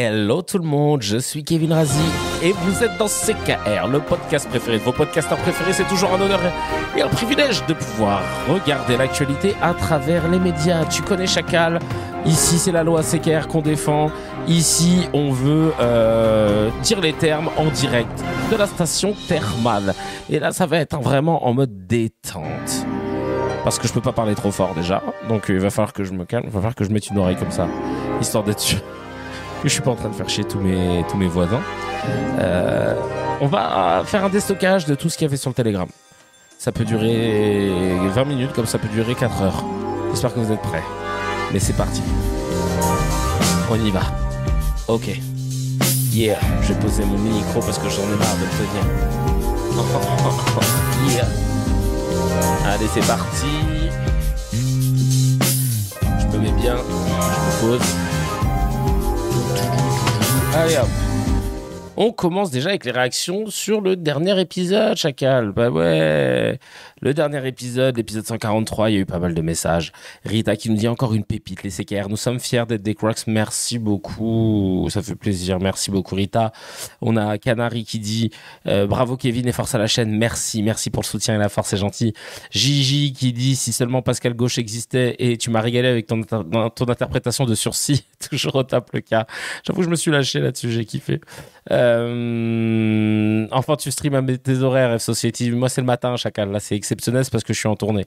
Hello tout le monde, je suis Kevin Razi et vous êtes dans CKR, le podcast préféré de vos podcasteurs préférés. C'est toujours un honneur et un privilège de pouvoir regarder l'actualité à travers les médias. Tu connais Chacal, ici c'est la loi CKR qu'on défend. Ici on veut dire les termes en direct de la station thermale. Et là ça va être vraiment en mode détente. Parce que je peux pas parler trop fort déjà, donc il va falloir que je me calme, il va falloir que je mette une oreille comme ça, histoire d'être sûr que je suis pas en train de faire chier tous mes voisins. On va faire un déstockage de tout ce qu'il y avait sur le Telegram. Ça peut durer 20 minutes comme ça peut durer 4 heures. J'espère que vous êtes prêts. Mais c'est parti. On y va. Ok. Yeah. Je vais poser mon micro parce que j'en ai marre de le tenir. Yeah. Allez, c'est parti. Je me mets bien. Je me pose. Allez hop. On commence déjà avec les réactions sur le dernier épisode, Chacal. Bah ouais, le dernier épisode, l'épisode 143, il y a eu pas mal de messages. Rita qui nous dit encore une pépite, les CKR. Nous sommes fiers d'être des Crocs. Merci beaucoup. Ça fait plaisir. Merci beaucoup, Rita. On a Canary qui dit bravo Kevin et force à la chaîne. Merci. Merci pour le soutien et la force, c'est gentil. Gigi qui dit si seulement Pascal Gauche existait et tu m'as régalé avec ton interprétation de Sursis. Toujours au tape le cas. J'avoue, je me suis lâché là-dessus. J'ai kiffé. Enfin tu streams à tes horaires F Society. Moi c'est le matin Chacal, là c'est exceptionnel, c'est parce que je suis en tournée.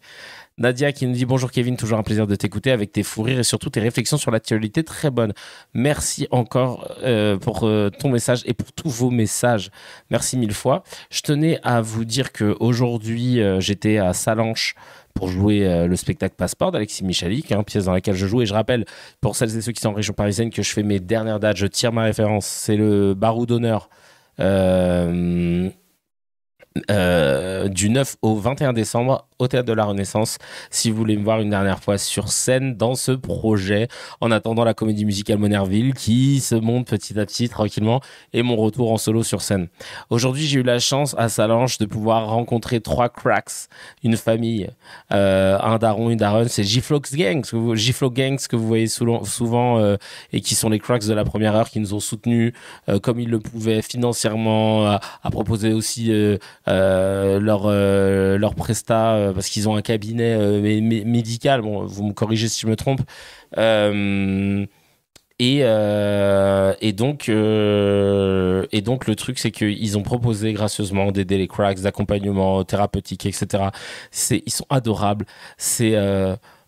Nadia qui nous dit bonjour Kevin, toujours un plaisir de t'écouter avec tes fous rires et surtout tes réflexions sur l'actualité très bonnes. Merci encore pour ton message et pour tous vos messages, merci mille fois. Je tenais à vous dire qu'aujourd'hui j'étais à Salanches pour jouer le spectacle Passeport d'Alexis Michalik, pièce dans laquelle je joue. Et je rappelle, pour celles et ceux qui sont en région parisienne, que je fais mes dernières dates, je tire ma référence, c'est le Barreau d'honneur du 9 au 21 décembre au Théâtre de la Renaissance, si vous voulez me voir une dernière fois sur scène dans ce projet, en attendant la comédie musicale Monerville qui se monte petit à petit tranquillement et mon retour en solo sur scène. Aujourd'hui j'ai eu la chance à Salanches de pouvoir rencontrer 3 cracks, une famille, un daron, une daronne, c'est Giflox Gangs que vous voyez souvent et qui sont les cracks de la première heure qui nous ont soutenus comme ils le pouvaient financièrement, à proposer aussi leur prestat parce qu'ils ont un cabinet médical. Bon, vous me corrigez si je me trompe. Et donc le truc c'est qu'ils ont proposé gracieusement d'aider les cracks, d'accompagnement thérapeutique, etc. Ils sont adorables. C'est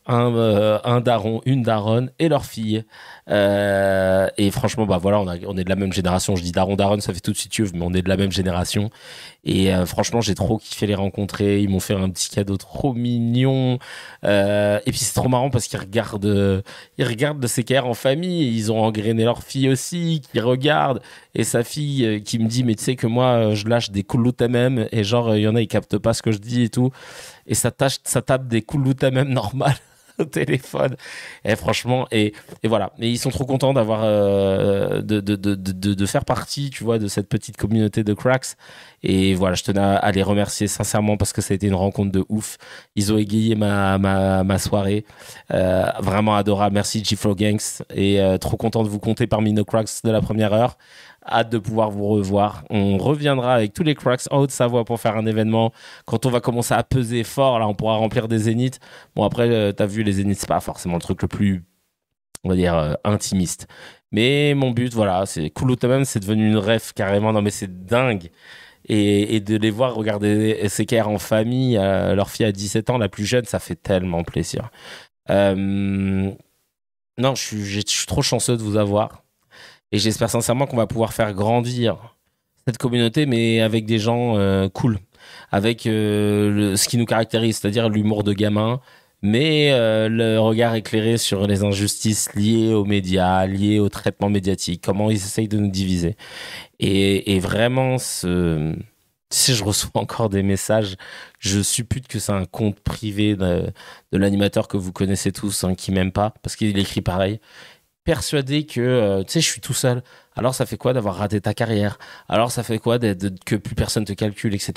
un daron, une daronne et leur fille. Et franchement, bah voilà, on est de la même génération. Je dis daron, daronne, ça fait tout de suite yeux, mais on est de la même génération. Et franchement, j'ai trop kiffé les rencontrer. Ils m'ont fait un petit cadeau trop mignon. Et puis c'est trop marrant parce qu'ils regardent le CKR en famille. Ils ont engrainé leur fille aussi, qui regarde. Et sa fille qui me dit, mais tu sais que moi, je lâche des kouloutamem et genre, il y en a, ils captent pas ce que je dis et tout. Et ça tape des kouloutamem normales au téléphone. Et franchement, et voilà. Et ils sont trop contents d'avoir de faire partie, tu vois, de cette petite communauté de cracks. Et voilà, je tenais à les remercier sincèrement parce que ça a été une rencontre de ouf. Ils ont égayé ma soirée. Vraiment adorable. Merci Giflo Gangs. Et trop content de vous compter parmi nos cracks de la première heure. Hâte de pouvoir vous revoir. On reviendra avec tous les cracks en Haute-Savoie pour faire un événement. Quand on va commencer à peser fort, là, on pourra remplir des zéniths. Bon, après, t'as vu, les zéniths, c'est pas forcément le truc le plus, on va dire, intimiste. Mais mon but, voilà, c'est Kouloutamem, c'est devenu une ref carrément. Non, mais c'est dingue. Et de les voir regarder CKR en famille, leur fille a 17 ans, la plus jeune, ça fait tellement plaisir. Non, je suis trop chanceux de vous avoir. Et j'espère sincèrement qu'on va pouvoir faire grandir cette communauté, mais avec des gens cool, avec ce qui nous caractérise, c'est-à-dire l'humour de gamin, mais le regard éclairé sur les injustices liées aux médias, liées au traitement médiatique, comment ils essayent de nous diviser. Et vraiment, si je reçois encore des messages, je suppute que c'est un compte privé de l'animateur que vous connaissez tous, qui m'aime pas, parce qu'il écrit pareil. Persuadé que tu sais, je suis tout seul. Alors ça fait quoi d'avoir raté ta carrière? Alors ça fait quoi que plus personne te calcule, etc.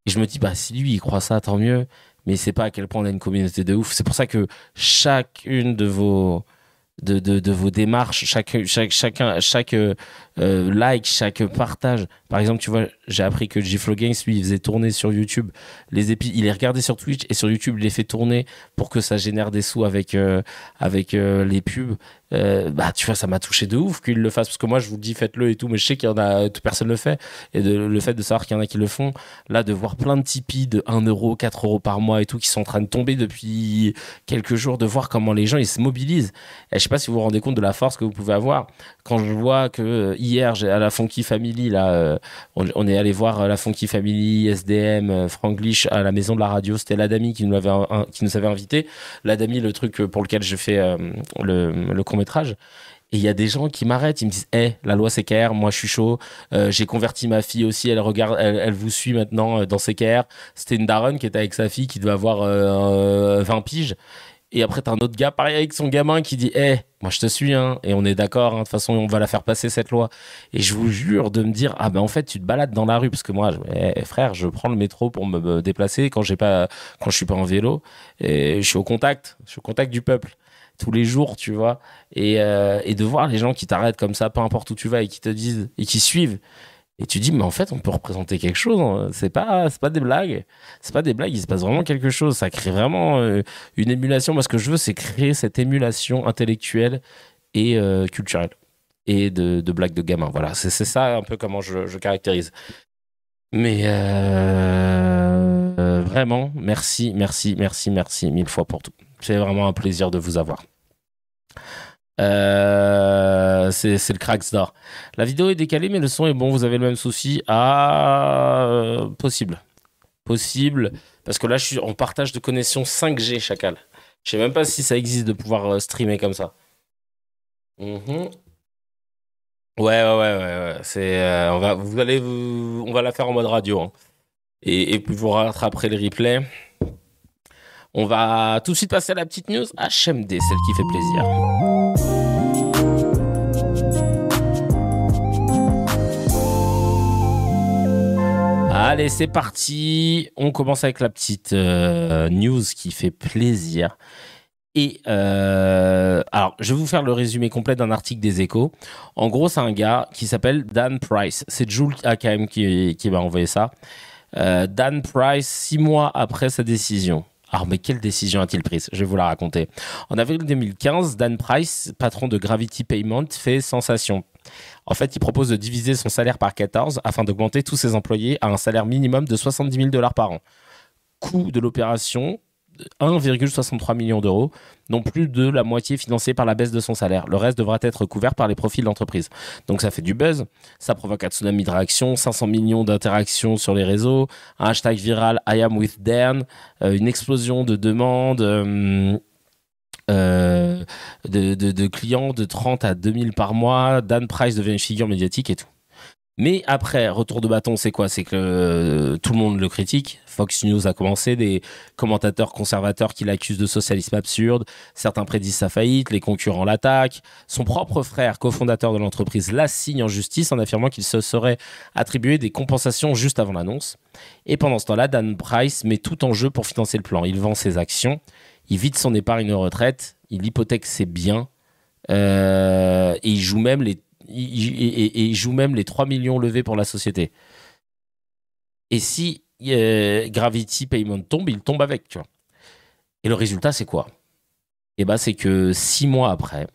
Et je me dis, bah si lui il croit ça, tant mieux. Mais c'est pas à quel point on a une communauté de ouf. C'est pour ça que chacune de vos de vos démarches, chaque like, chaque partage. Par exemple, tu vois, j'ai appris que J-Flow Games, lui, il faisait tourner sur YouTube il les regardait sur Twitch et sur YouTube, il les fait tourner pour que ça génère des sous avec les pubs. Bah, tu vois, ça m'a touché de ouf qu'il le fasse parce que moi, je vous le dis, faites-le et tout, mais je sais qu'il y en a, toute personne le fait. Et le fait de savoir qu'il y en a qui le font, là, de voir plein de Tipeee de 1 euro, 4 euros par mois et tout qui sont en train de tomber depuis quelques jours, de voir comment les gens ils se mobilisent. Et je sais pas si vous vous rendez compte de la force que vous pouvez avoir quand je vois que hier à la Funky Family là, on est allé voir la Funky Family, SDM, Franglish à la maison de la radio. C'était l'Adami qui nous avait invité. L'Adami, le truc pour lequel je fais le court métrage. Et il y a des gens qui m'arrêtent, ils me disent hey, la loi CKR, moi je suis chaud, j'ai converti ma fille aussi, elle regarde, elle vous suit maintenant dans CKR. C'était une daronne qui était avec sa fille qui devait avoir 20 piges. Et après, t'as un autre gars, pareil, avec son gamin qui dit hey, moi je te suis, hein, et on est d'accord, hein, de toute façon, on va la faire passer cette loi. Et je vous jure de me dire ah ben en fait, tu te balades dans la rue, parce que moi, frère, je prends le métro pour me déplacer quand je suis pas en vélo, et je suis au contact du peuple tous les jours, tu vois, et de voir les gens qui t'arrêtent comme ça, peu importe où tu vas, et qui te disent, et qui suivent. Et tu dis, mais en fait, on peut représenter quelque chose, hein. C'est pas des blagues. C'est pas des blagues, il se passe vraiment quelque chose. Ça crée vraiment une émulation. Moi, ce que je veux, c'est créer cette émulation intellectuelle et culturelle. Et de blagues de gamin. Voilà, c'est ça un peu comment je caractérise. Mais vraiment, merci mille fois pour tout. C'est vraiment un plaisir de vous avoir. C'est le Cracks d'or. La vidéo est décalée, mais le son est bon. Vous avez le même souci. Possible. Parce que là, je suis en partage de connexion 5G, Chacal. Je sais même pas si ça existe de pouvoir streamer comme ça. Mhm. Ouais. C'est, on va la faire en mode radio, hein. Et puis vous rattraperez le replay. On va tout de suite passer à la petite news HMD, celle qui fait plaisir. Allez, c'est parti. On commence avec la petite news qui fait plaisir. Et alors, je vais vous faire le résumé complet d'un article des Échos. En gros, c'est un gars qui s'appelle Dan Price. C'est Jules AKM qui m'a envoyé ça. Dan Price, 6 mois après sa décision. Alors, mais quelle décision a-t-il prise? Je vais vous la raconter. En avril 2015, Dan Price, patron de Gravity Payment, fait sensation. En fait, il propose de diviser son salaire par 14 afin d'augmenter tous ses employés à un salaire minimum de 70 000 $ par an. Coût de l'opération, 1,63 million d'euros, non plus de la moitié financée par la baisse de son salaire. Le reste devra être couvert par les profits de l'entreprise. Donc ça fait du buzz, ça provoque un tsunami de réactions, 500 millions d'interactions sur les réseaux, un hashtag viral I am with Dan, une explosion de demandes de clients de 30 à 2000 par mois. Dan Price devient une figure médiatique et tout. Mais après, retour de bâton, c'est quoi? C'est que tout le monde le critique. Fox News a commencé, des commentateurs conservateurs qui l'accusent de socialisme absurde. Certains prédisent sa faillite, les concurrents l'attaquent. Son propre frère, cofondateur de l'entreprise, l'assigne en justice en affirmant qu'il se serait attribué des compensations juste avant l'annonce. Et pendant ce temps-là, Dan Price met tout en jeu pour financer le plan. Il vend ses actions, il vide son épargne retraite, il hypothèque ses biens, et il joue même il joue même les 3 millions levés pour la société. Et si Gravity Payment tombe, il tombe avec, tu vois. Et le résultat, c'est quoi? Eh ben, c'est que 6 mois après,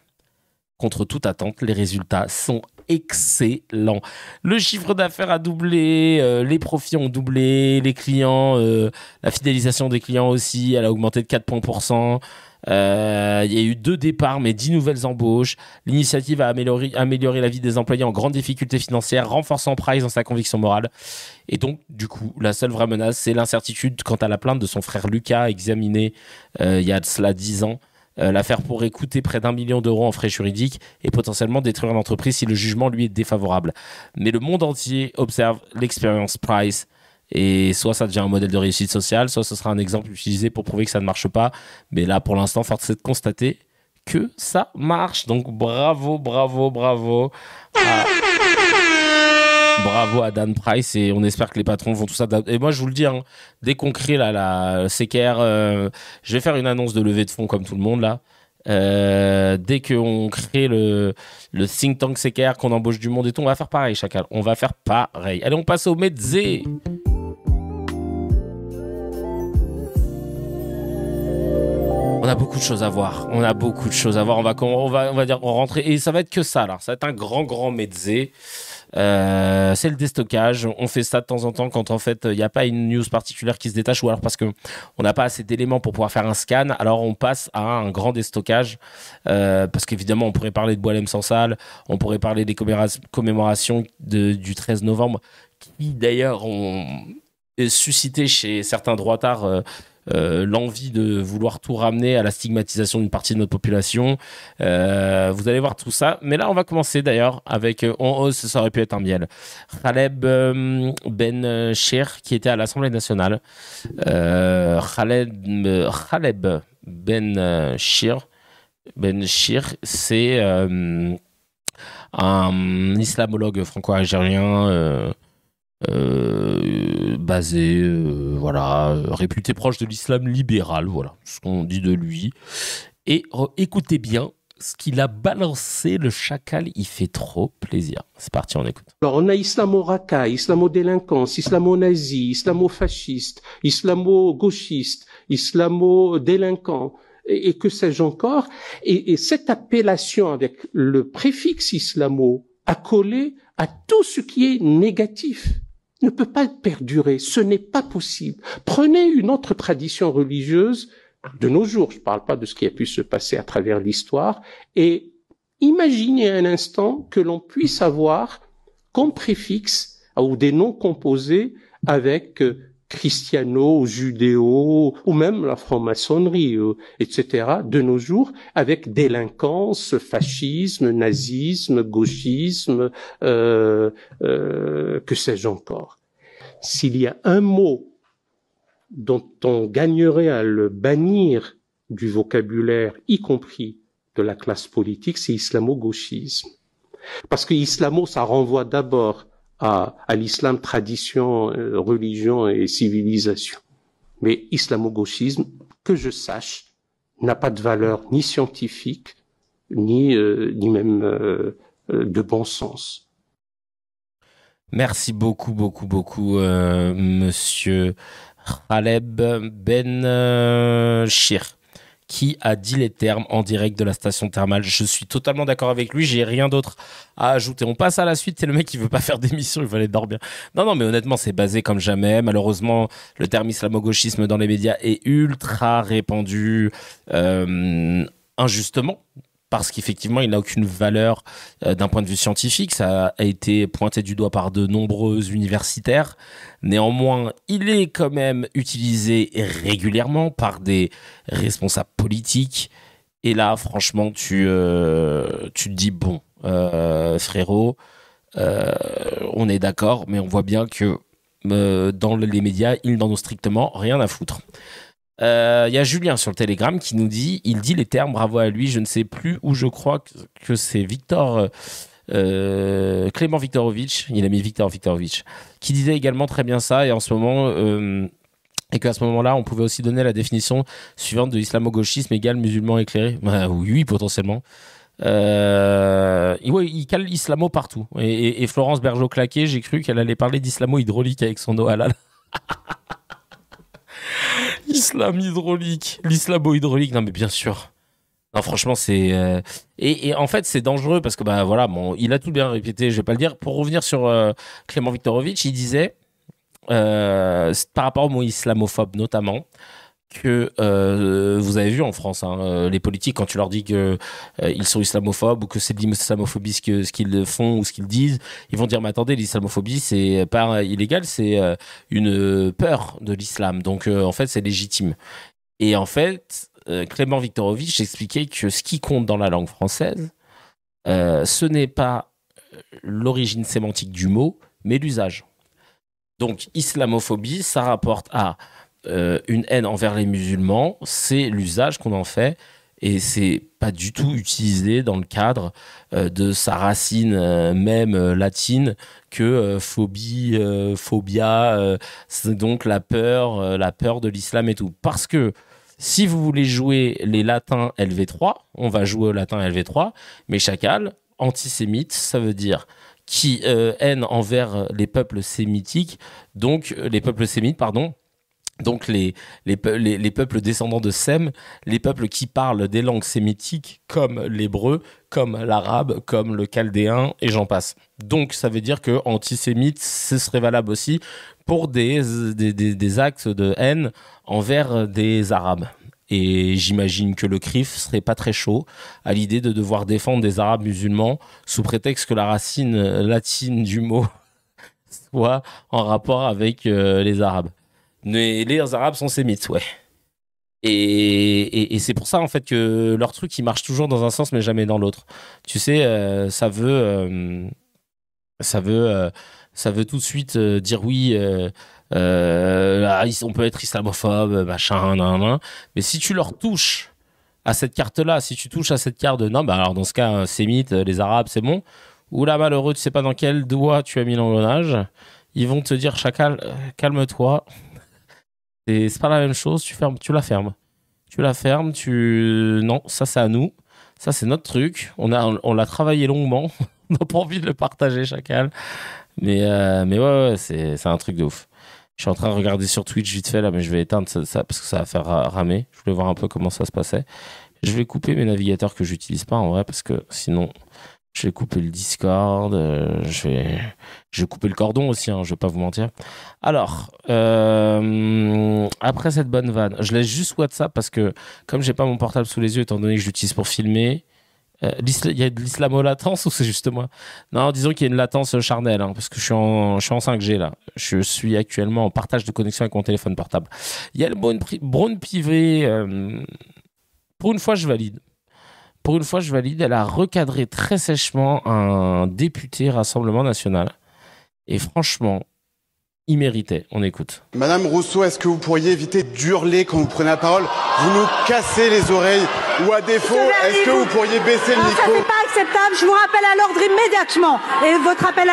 contre toute attente, les résultats sont excellents. Le chiffre d'affaires a doublé, les profits ont doublé, les clients, la fidélisation des clients aussi, elle a augmenté de 4 points pour cent. Il y a eu 2 départs, mais 10 nouvelles embauches. L'initiative a amélioré la vie des employés en grande difficulté financière, renforçant Price dans sa conviction morale. Et donc, du coup, la seule vraie menace, c'est l'incertitude quant à la plainte de son frère Lucas, examinée il y a de cela 10 ans. L'affaire pourrait coûter près d'1 million d'euros en frais juridiques et potentiellement détruire l'entreprise si le jugement lui est défavorable. Mais le monde entier observe l'expérience Price. Et soit ça devient un modèle de réussite sociale, soit ce sera un exemple utilisé pour prouver que ça ne marche pas. Mais là, pour l'instant, force est de constater que ça marche. Donc, bravo. Bravo à Dan Price. Et on espère que les patrons vont tout ça. Et moi, je vous le dis, hein, dès qu'on crée la CKR, je vais faire une annonce de levée de fonds comme tout le monde, là. Dès qu'on crée le think tank CKR, qu'on embauche du monde et tout, on va faire pareil, Chacal. On va faire pareil. Allez, on passe au Medzé. On a beaucoup de choses à voir. On a beaucoup de choses à voir. On va dire, on rentrer. Et ça va être que ça, là. Ça va être un grand Medzé. C'est le déstockage. On fait ça de temps en temps quand en fait il n'y a pas une news particulière qui se détache ou alors parce que on n'a pas assez d'éléments pour pouvoir faire un scan. Alors on passe à un grand déstockage parce qu'évidemment on pourrait parler de Boualem Sansal, on pourrait parler des commémorations du 13 novembre qui d'ailleurs ont suscité chez certains droitards l'envie de vouloir tout ramener à la stigmatisation d'une partie de notre population. Vous allez voir tout ça. Mais là, on va commencer d'ailleurs avec, ça aurait pu être un miel, Khaleb Ben Shir, qui était à l'Assemblée nationale. Khaleb Ben Shir, c'est un islamologue franco-algérien basé, voilà, réputé proche de l'islam libéral, voilà, ce qu'on dit de lui. Et écoutez bien ce qu'il a balancé, le Chacal, il fait trop plaisir. C'est parti, on écoute. Alors, on a islamo-raka, islamo-délinquance, islamo-nazi, islamo-fasciste, islamo-gauchiste, islamo-délinquant, et que sais-je encore. Et cette appellation avec le préfixe islamo accolé à tout ce qui est négatif ne peut pas perdurer. Ce n'est pas possible. Prenez une autre tradition religieuse de nos jours, je ne parle pas de ce qui a pu se passer à travers l'histoire, et imaginez un instant que l'on puisse avoir comme préfixe ou des noms composés avec christiano, judéo, ou même la franc-maçonnerie, etc., de nos jours, avec délinquance, fascisme, nazisme, gauchisme, que sais-je encore. S'il y a un mot dont on gagnerait à le bannir du vocabulaire, y compris de la classe politique, c'est islamo-gauchisme. Parce que islamo, ça renvoie d'abord à l'islam, tradition, religion et civilisation. Mais islamo-gauchisme, que je sache, n'a pas de valeur ni scientifique, ni même de bon sens. Merci beaucoup, monsieur Khaleb Ben Shir, qui a dit les termes en direct de la station thermale. Je suis totalement d'accord avec lui, j'ai rien d'autre à ajouter. On passe à la suite, c'est le mec qui veut pas faire d'émission, il veut aller dormir. Non, mais honnêtement, c'est basé comme jamais. Malheureusement, le terme islamo-gauchisme dans les médias est ultra répandu, injustement. Parce qu'effectivement, il n'a aucune valeur d'un point de vue scientifique. Ça a été pointé du doigt par de nombreux universitaires. Néanmoins, il est quand même utilisé régulièrement par des responsables politiques. Et là, franchement, tu te dis, bon, frérot, on est d'accord, mais on voit bien que dans les médias, ils n'en ont strictement rien à foutre. Il y a Julien sur le Telegram qui nous dit, il dit les termes, bravo à lui, je ne sais plus où, je crois que c'est Victor Clément Viktorovitch, il a mis Victor Viktorovitch, qui disait également très bien ça, et en ce moment et qu'à ce moment-là on pouvait aussi donner la définition suivante de islamo-gauchisme égale musulman éclairé. Oui, potentiellement. Il cale islamo partout, et Florence Bergeau-Claquet, j'ai cru qu'elle allait parler d'islamo-hydraulique avec son eau halal. Islam hydraulique, l'islamo-hydraulique, non mais bien sûr. Non, franchement, c'est et en fait c'est dangereux parce que bah voilà, bon, il a tout bien répété, je vais pas le dire. Pour revenir sur Clément Viktorovitch, il disait par rapport au mot islamophobe notamment que vous avez vu en France, hein, les politiques, quand tu leur dis que ils sont islamophobes ou que c'est de l'islamophobie ce qu'ils font ou ce qu'ils disent, ils vont dire mais attendez, l'islamophobie c'est pas illégal, c'est une peur de l'islam, donc en fait c'est légitime. Et en fait Clément Viktorovitch expliquait que ce qui compte dans la langue française, ce n'est pas l'origine sémantique du mot, mais l'usage. Donc islamophobie, ça rapporte à une haine envers les musulmans, c'est l'usage qu'on en fait, et c'est pas du tout utilisé dans le cadre de sa racine même latine que phobie, phobia, c'est donc la peur de l'islam et tout. Parce que Si vous voulez jouer les latins LV3, on va jouer au latin LV3, mais chacal, antisémite, ça veut dire qui haine envers les peuples sémitiques, donc les peuples sémites, pardon. Donc les peuples descendants de Sem, les peuples qui parlent des langues sémitiques comme l'hébreu, comme l'arabe, comme le chaldéen et j'en passe. Donc ça veut dire que antisémite, ce serait valable aussi pour des actes de haine envers des arabes. Et j'imagine que le CRIF serait pas très chaud à l'idée de devoir défendre des arabes musulmans sous prétexte que la racine latine du mot soit en rapport avec les arabes. Mais les arabes sont sémites, ouais. Et c'est pour ça, en fait, que leur truc, il marche toujours dans un sens, mais jamais dans l'autre. Tu sais, ça veut tout de suite dire oui, on peut être islamophobe, machin, nan, nan. Mais si tu leur touches à cette carte-là, si tu touches à cette carte de non, bah alors dans ce cas, sémites, les arabes, c'est bon. Ou là, malheureux, tu sais pas dans quel doigt tu as mis l'engrenage. Ils vont te dire, chacal, calme-toi. C'est pas la même chose, tu la fermes. Non, ça c'est à nous. Ça c'est notre truc. On l'a travaillé longuement. On n'a pas envie de le partager, chacal. Mais ouais, c'est un truc de ouf. Je suis en train de regarder sur Twitch vite fait là, mais je vais éteindre ça parce que ça va faire ramer. Je voulais voir un peu comment ça se passait. Je vais couper mes navigateurs que j'utilise pas en vrai parce que sinon je vais couper le Discord. Je vais couper le cordon aussi, hein, je vais pas vous mentir. Alors, après cette bonne vanne, je laisse juste WhatsApp parce que comme j'ai pas mon portable sous les yeux, étant donné que je l'utilise pour filmer, il y a de l'islamo-latence ou c'est juste moi? Non, disons qu'il y a une latence charnelle, hein, parce que je suis en 5G là. Je suis actuellement en partage de connexion avec mon téléphone portable. Il y a le Braun Pivet. Pour une fois, je valide. Elle a recadré très sèchement un député Rassemblement National. Et franchement, il méritait. On écoute. Madame Rousseau, est-ce que vous pourriez éviter d'hurler quand vous prenez la parole? Vous nous cassez les oreilles. Ou à défaut, est-ce que vous pourriez baisser le micro? Ça, c'est pas acceptable. Je vous rappelle à l'ordre immédiatement. Et votre appel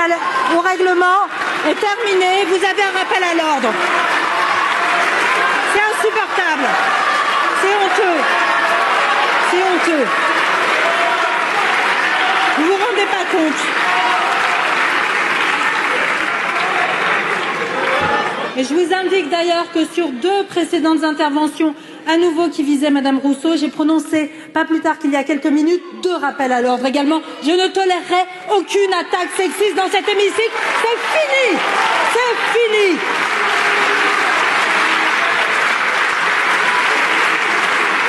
au règlement est terminé. Vous avez un rappel à l'ordre. C'est insupportable. C'est honteux. C'est honteux. Vous vous rendez pas compte. Et je vous indique d'ailleurs que sur 2 précédentes interventions, à nouveau qui visaient Madame Rousseau, j'ai prononcé, pas plus tard qu'il y a quelques minutes, 2 rappels à l'ordre également. Je ne tolérerai aucune attaque sexiste dans cet hémicycle. C'est fini. C'est fini.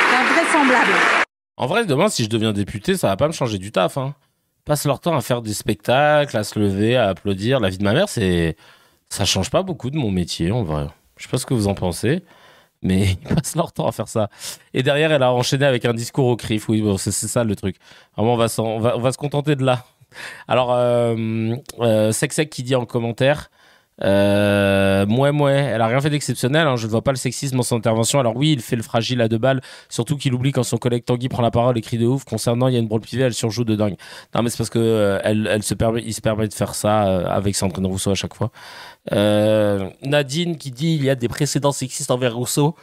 C'est invraisemblable. En vrai, demain, si je deviens député, ça va pas me changer du taf. Hein. Passe leur temps à faire des spectacles, à se lever, à applaudir. La vie de ma mère, ça change pas beaucoup de mon métier, en vrai. Je sais pas ce que vous en pensez, mais ils passent leur temps à faire ça. Et derrière, elle a enchaîné avec un discours au CRIF. Oui, bon, c'est ça le truc. Vraiment, on va se contenter de là. Alors, Sexec qui dit en commentaire... elle a rien fait d'exceptionnel, hein, je ne vois pas le sexisme dans son intervention. Alors oui, il fait le fragile à 2 balles, surtout qu'il oublie quand son collègue Tanguy prend la parole et crie de ouf concernant Yann Braun-Pivet, elle surjoue de dingue. Non mais c'est parce que il se permet de faire ça avec Sandrine Rousseau à chaque fois. Nadine qui dit il y a des précédents sexistes envers Rousseau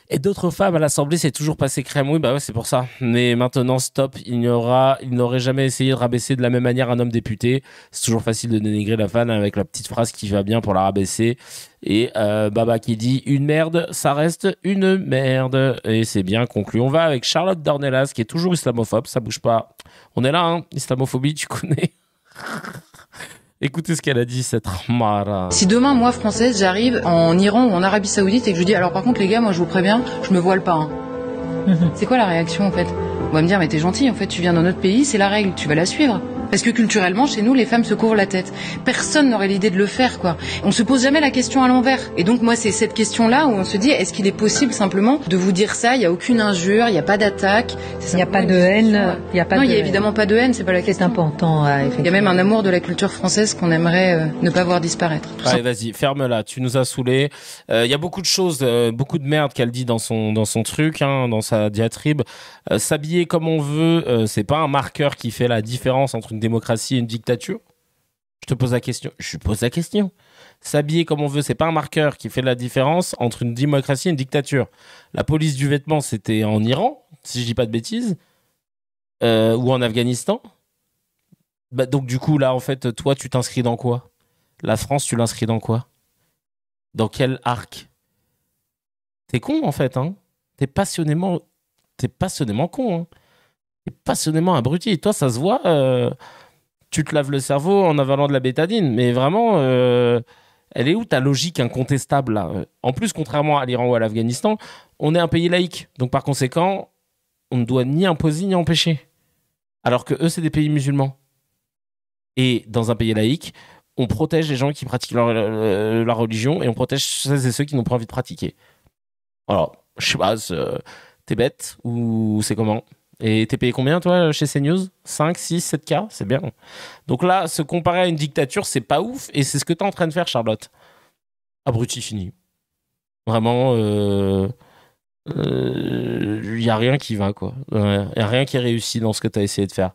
et d'autres femmes à l'Assemblée, c'est toujours passé crème. Oui, bah ouais, c'est pour ça. Mais maintenant, stop. Il n'aurait jamais essayé de rabaisser de la même manière un homme député. C'est toujours facile de dénigrer la femme avec la petite phrase qui va bien pour la rabaisser. Et Baba qui dit une merde, ça reste une merde. Et c'est bien conclu. On va avec Charlotte Dornelas qui est toujours islamophobe. Ça bouge pas. On est là, hein. Islamophobie, tu connais. Écoutez ce qu'elle a dit, cette Mara. Si demain, moi, française, j'arrive en Iran ou en Arabie Saoudite et que je dis, alors par contre, les gars, moi, je vous préviens, je me voile pas. Hein. C'est quoi la réaction, en fait? On va me dire, mais t'es gentil, en fait, tu viens dans notre pays, c'est la règle, tu vas la suivre. Parce que culturellement, chez nous, les femmes se couvrent la tête. Personne n'aurait l'idée de le faire, quoi. On se pose jamais la question à l'envers. Et donc, moi, c'est cette question-là où on se dit, est-ce qu'il est possible simplement de vous dire ça? Il y a aucune injure, il y a pas d'attaque. Il n'y a pas de haine. Il y a évidemment pas de haine, c'est pas la question. C'est important. Il y a même un amour de la culture française qu'on aimerait ne pas voir disparaître. Allez, vas-y, ferme-la. Tu nous as saoulés. Il y a beaucoup de choses, beaucoup de merde qu'elle dit dans son truc, hein, dans sa diatribe. S'habiller comme on veut, c'est pas un marqueur qui fait la différence entre une démocratie et une dictature. Je te pose la question. Je pose la question. S'habiller comme on veut, c'est pas un marqueur qui fait la différence entre une démocratie et une dictature. La police du vêtement, c'était en Iran, si je dis pas de bêtises, ou en Afghanistan. Bah, donc du coup, là, en fait, toi, tu t'inscris dans quoi? La France, tu l'inscris dans quoi? Dans quel arc? T'es con, en fait, hein? T'es passionnément con, hein? T'es passionnément abruti. Toi, ça se voit, tu te laves le cerveau en avalant de la bétadine, mais vraiment, elle est où ta logique incontestable, là? En plus, contrairement à l'Iran ou à l'Afghanistan, on est un pays laïque. Donc, par conséquent, on ne doit ni imposer ni empêcher. Alors que eux, c'est des pays musulmans. Et dans un pays laïque, on protège les gens qui pratiquent leur religion et on protège celles et ceux qui n'ont pas envie de pratiquer. Alors, je sais pas, t'es bête ou c'est comment? Et t'es payé combien, toi, chez CNews? 5, 6, 7K? C'est bien. Donc là, se comparer à une dictature, c'est pas ouf. Et c'est ce que t'es en train de faire, Charlotte. Abruti fini. Vraiment, y a rien qui va, quoi. Y a rien qui est réussi dans ce que t'as essayé de faire.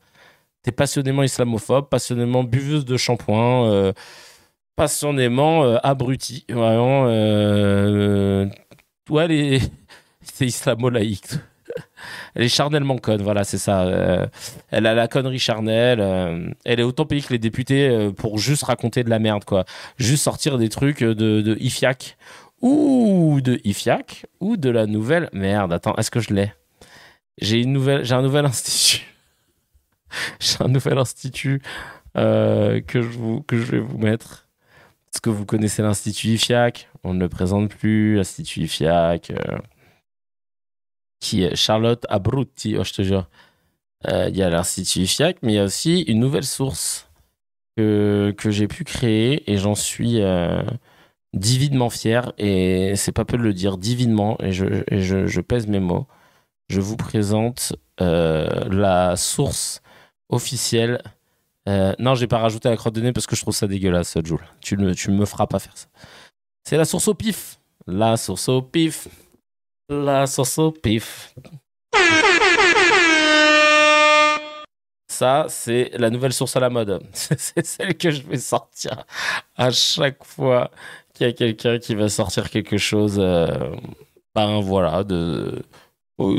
T'es passionnément islamophobe, passionnément buveuse de shampoing, passionnément abruti. Vraiment, ouais, c'est islamo-laïque. Elle est charnellement conne, voilà, c'est ça. Elle a la connerie charnelle. Elle est autant payée que les députés pour juste raconter de la merde, quoi. Juste sortir des trucs de IFIAC. Ou de IFIAC, ou de la nouvelle... Merde, attends, est-ce que je l'ai? J'ai un nouvel institut. J'ai un nouvel institut que je vais vous mettre. Est-ce que vous connaissez l'Institut IFIAC? On ne le présente plus, l'Institut IFIAC... qui est Charlotte Abruti, oh, je te jure. Il y a l'Institut IFIAC, mais il y a aussi une nouvelle source que j'ai pu créer et j'en suis divinement fier. Et c'est pas peu de le dire, divinement, et je pèse mes mots. Je vous présente la source officielle. Non, j'ai pas rajouté la crotte de nez parce que je trouve ça dégueulasse, Jules. Tu me feras pas faire ça. C'est la source au pif. La source au pif. La sauce au pif. Ça, c'est la nouvelle source à la mode. C'est celle que je vais sortir à chaque fois qu'il y a quelqu'un qui va sortir quelque chose. Ben voilà,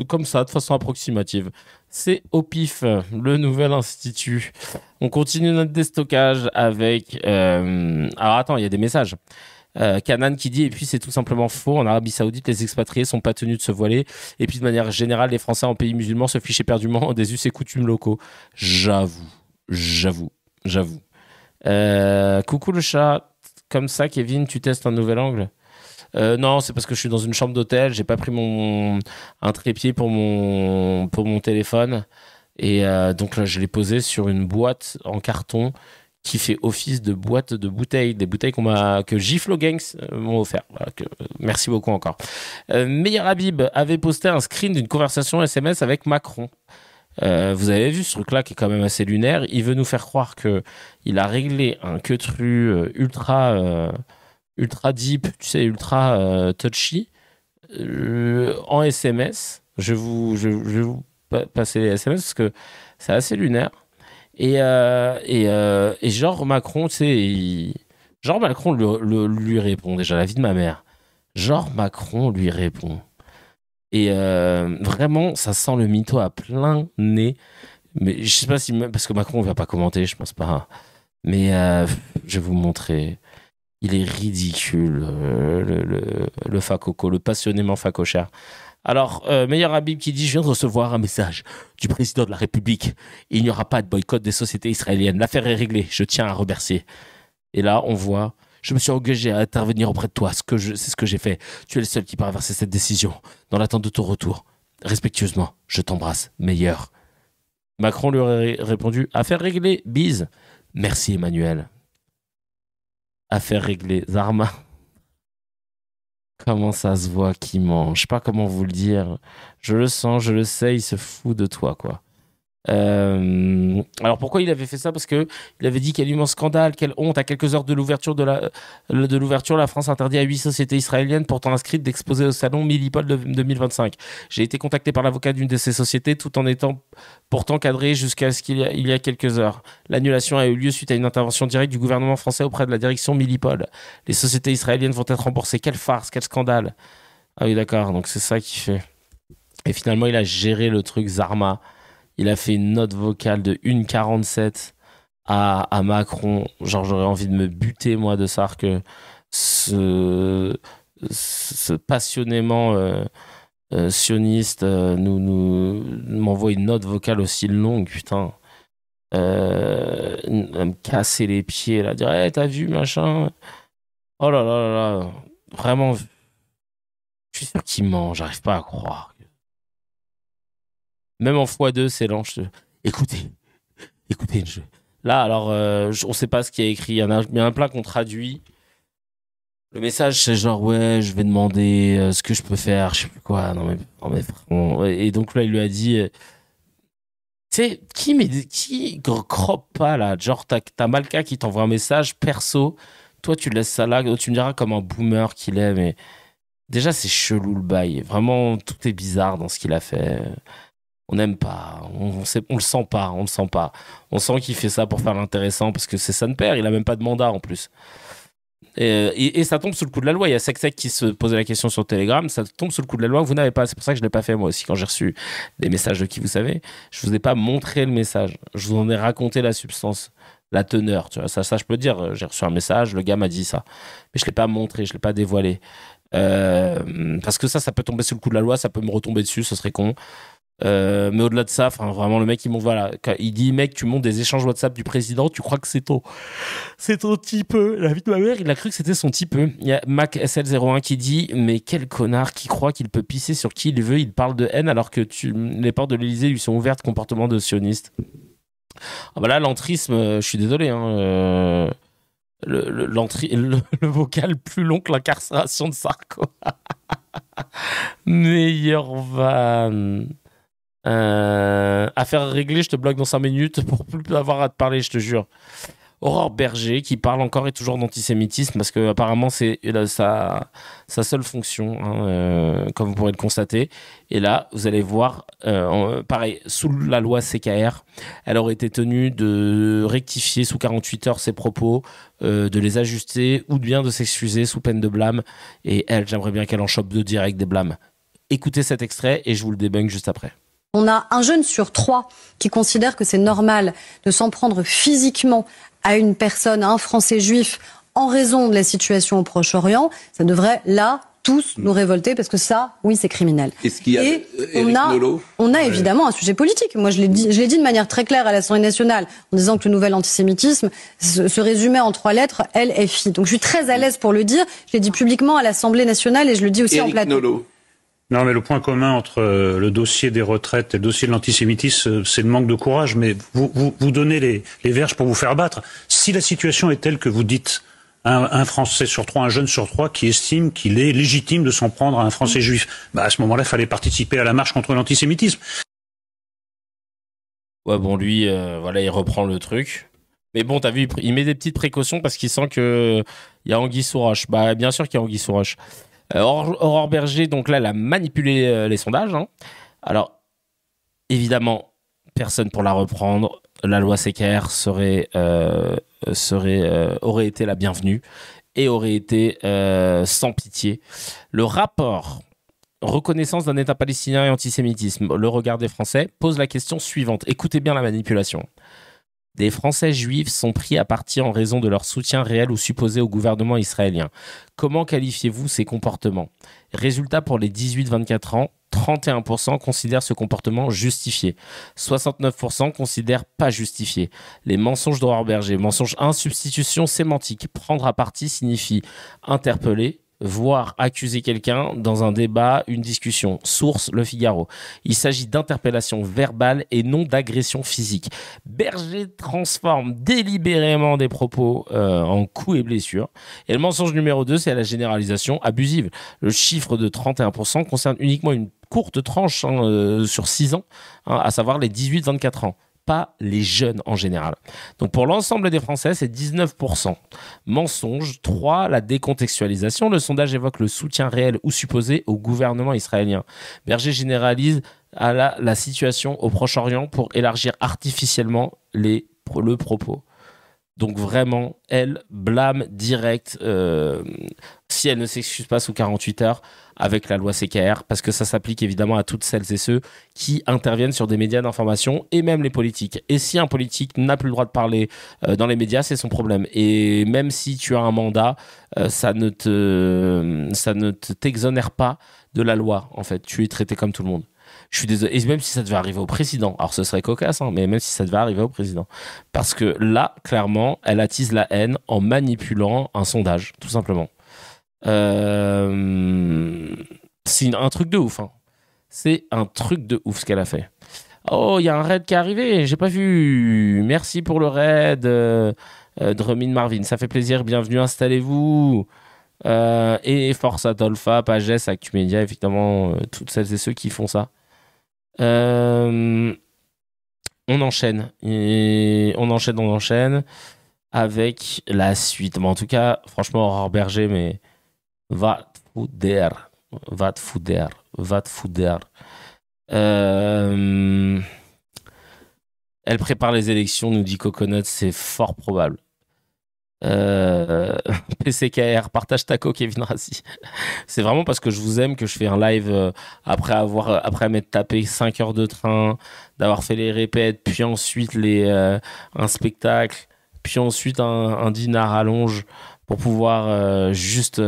comme ça, de façon approximative. C'est au pif, le nouvel institut. On continue notre déstockage avec... Alors attends, il y a des messages. Kanan qui dit, et puis c'est tout simplement faux, en Arabie Saoudite les expatriés sont pas tenus de se voiler, et puis de manière générale les Français en pays musulmans se fichent éperdument des us et coutumes locaux. J'avoue. Coucou le chat, comme ça Kevin, tu testes un nouvel angle? Non, c'est parce que je suis dans une chambre d'hôtel, j'ai pas pris un trépied pour mon téléphone, et donc là je l'ai posé sur une boîte en carton qui fait office de boîte de bouteilles, des bouteilles que Giflo Gangs m'ont offert. Voilà, merci beaucoup encore. Meilleur Habib avait posté un screen d'une conversation SMS avec Macron. Vous avez vu ce truc-là qui est quand même assez lunaire. Il veut nous faire croire qu'il a réglé un queutru ultra deep, tu sais, ultra touchy en SMS. Je vais vous passer les SMS parce que c'est assez lunaire. Et genre Macron, tu sais, genre Macron lui répond, déjà la vie de ma mère. Genre Macron lui répond. Et vraiment, ça sent le mytho à plein nez. Mais je sais pas si... Parce que Macron ne va pas commenter, je pense pas. Mais je vais vous montrer. Il est ridicule, le facoco, le passionnément facochère. Alors, Meilleur Habib qui dit « Je viens de recevoir un message du président de la République. Il n'y aura pas de boycott des sociétés israéliennes. L'affaire est réglée. Je tiens à remercier. » Et là, on voit « Je me suis engagé à intervenir auprès de toi. C'est ce que j'ai fait. Tu es le seul qui peut inverser cette décision. Dans l'attente de ton retour. Respectueusement, je t'embrasse. Meilleur. » Macron lui aurait répondu « Affaire réglée. Bise. » Merci Emmanuel. Affaire réglée. Zarma. Comment ça se voit qu'il ment? Je sais pas comment vous le dire. Je le sens, je le sais, il se fout de toi, quoi. Alors pourquoi il avait fait ça? Parce que il avait dit quel immense scandale, quelle honte. À quelques heures de l'ouverture la France interdit à 8 sociétés israéliennes pourtant inscrites d'exposer au salon Millipol de 2025. J'ai été contacté par l'avocat d'une de ces sociétés tout en étant pourtant cadré jusqu'à ce qu'il y a quelques heures. L'annulation a eu lieu suite à une intervention directe du gouvernement français auprès de la direction Millipol. Les sociétés israéliennes vont être remboursées. Quelle farce, quel scandale. Ah oui, d'accord, donc c'est ça qu'il fait. Et finalement, il a géré le truc Zarma. Il a fait une note vocale de 1,47 à Macron. Genre, j'aurais envie de me buter, moi, de savoir que ce passionnément sioniste m'envoie une note vocale aussi longue, putain. À me casser les pieds, là, dire hey, t'as vu, machin. Oh là là là là. Vraiment, je suis sûr qu'il ment, j'arrive pas à croire. Même en x2, c'est lent. Écoutez. Là, alors, on sait pas ce qu'il y a écrit. Il y en a plein qu'on traduit. Le message, c'est genre, ouais, je vais demander ce que je peux faire, je sais plus quoi. Non, mais vraiment. Et donc là, il lui a dit, tu sais, qui croppe pas, là? Genre, t'as Malka qui t'envoie un message perso. Toi, tu laisses ça là. Tu me diras comme un boomer qu'il est, mais déjà, c'est chelou le bail. Vraiment, tout est bizarre dans ce qu'il a fait. On n'aime pas, on le sent pas. On sent qu'il fait ça pour faire l'intéressant parce que c'est son père, il a même pas de mandat en plus. Et ça tombe sous le coup de la loi. Il y a Sec qui se posait la question sur Telegram, ça tombe sous le coup de la loi, vous n'avez pas. C'est pour ça que je l'ai pas fait moi aussi quand j'ai reçu des messages de qui vous savez. Je vous ai pas montré le message, je vous en ai raconté la substance, la teneur. Tu vois, ça je peux dire. J'ai reçu un message, le gars m'a dit ça, mais je l'ai pas montré, je l'ai pas dévoilé parce que ça peut tomber sous le coup de la loi, ça peut me retomber dessus, ce serait con. Mais au-delà de ça, vraiment le mec il monte, voilà, il dit mec tu montes des échanges WhatsApp du président, tu crois que c'est ton type, la vie de ma mère il a cru que c'était son type. Il y a Mac SL01 qui dit mais quel connard qui croit qu'il peut pisser sur qui il veut, il parle de haine alors que les portes de l'Elysée lui sont ouvertes, comportement de sioniste. Ah bah là l'entrisme, je suis désolé le vocal plus long que l'incarcération de Sarko. Meilleur van. Affaire réglée, je te bloque dans 5 minutes pour plus avoir à te parler, je te jure. Aurore Berger qui parle encore et toujours d'antisémitisme parce que apparemment c'est sa seule fonction, comme vous pourrez le constater. Et là, vous allez voir, pareil, sous la loi CKR, elle aurait été tenue de rectifier sous 48 heures ses propos, de les ajuster ou bien de s'excuser sous peine de blâme. Et elle, j'aimerais bien qu'elle en chope 2 direct des blâmes. Écoutez cet extrait et je vous le débunk juste après. On a 1 jeune sur 3 qui considère que c'est normal de s'en prendre physiquement à une personne, à un Français juif, en raison de la situation au Proche-Orient. Ça devrait, là, tous nous révolter, parce que ça, oui, c'est criminel. Est-ce qu'il y a Et on a évidemment un sujet politique. Moi, je l'ai dit de manière très claire à l'Assemblée nationale, en disant que le nouvel antisémitisme se résumait en 3 lettres, LFI. Donc je suis très à l'aise pour le dire. Je l'ai dit publiquement à l'Assemblée nationale et je le dis aussi en plateau. Non, mais le point commun entre le dossier des retraites et le dossier de l'antisémitisme, c'est le manque de courage. Mais vous donnez les verges pour vous faire battre. Si la situation est telle que vous dites un Français sur 3, un jeune sur 3 qui estime qu'il est légitime de s'en prendre à un Français juif, bah à ce moment-là, il fallait participer à la marche contre l'antisémitisme. Ouais, bon, lui, voilà, il reprend le truc. Mais bon, t'as vu, il met des petites précautions parce qu'il sent qu'il y a anguille sous roche. Bah, bien sûr qu'il y a anguille sous roche. Aurore Berger, donc là, elle a manipulé les sondages. Alors, évidemment, personne pour la reprendre. La loi CKR aurait été la bienvenue et aurait été sans pitié. Le rapport reconnaissance d'un État palestinien et antisémitisme, le regard des Français, pose la question suivante. Écoutez bien la manipulation. Des Français juifs sont pris à partie en raison de leur soutien réel ou supposé au gouvernement israélien. Comment qualifiez-vous ces comportements? Résultat pour les 18-24 ans, 31% considèrent ce comportement justifié. 69% considèrent pas justifié. Les mensonges d'Aurore Berger. Mensonge 1, substitution sémantique. Prendre à partie signifie interpeller, voire accuser quelqu'un dans un débat, une discussion. Source, Le Figaro. Il s'agit d'interpellation verbale et non d'agression physique. Berger transforme délibérément des propos en coups et blessures. Et le mensonge numéro 2, c'est la généralisation abusive. Le chiffre de 31% concerne uniquement une courte tranche sur 6 ans, à savoir les 18-24 ans. Pas les jeunes en général. Donc pour l'ensemble des Français, c'est 19%. Mensonge. 3, la décontextualisation. Le sondage évoque le soutien réel ou supposé au gouvernement israélien. Berger généralise à la situation au Proche-Orient pour élargir artificiellement le propos. Donc vraiment, elle blâme direct si elle ne s'excuse pas sous 48 heures avec la loi CKR, parce que ça s'applique évidemment à toutes celles et ceux qui interviennent sur des médias d'information et même les politiques. Et si un politique n'a plus le droit de parler dans les médias, c'est son problème. Et même si tu as un mandat, ça ne t'exonère pas de la loi, en fait. Tu es traité comme tout le monde. Je suis désolé. Et même si ça devait arriver au président, alors ce serait cocasse, mais même si ça devait arriver au président. Parce que là, clairement, elle attise la haine en manipulant un sondage, tout simplement. C'est un truc de ouf. C'est un truc de ouf ce qu'elle a fait. Oh, il y a un raid qui est arrivé, j'ai pas vu. Merci pour le raid, Drumin Marvin. Ça fait plaisir, bienvenue, installez-vous. Et force à Tolfa, Pages, Actumedia, évidemment, toutes celles et ceux qui font ça. On enchaîne on enchaîne avec la suite. Mais en tout cas, franchement, Aurore Berger, mais va te fouder. Elle prépare les élections, nous dit Coconut, c'est fort probable. PCKR, partage ta co, Kevin Rassi. C'est vraiment parce que je vous aime que je fais un live après m'être tapé 5 heures de train, d'avoir fait les répètes, puis ensuite un spectacle, puis ensuite un dîner à rallonge pour pouvoir juste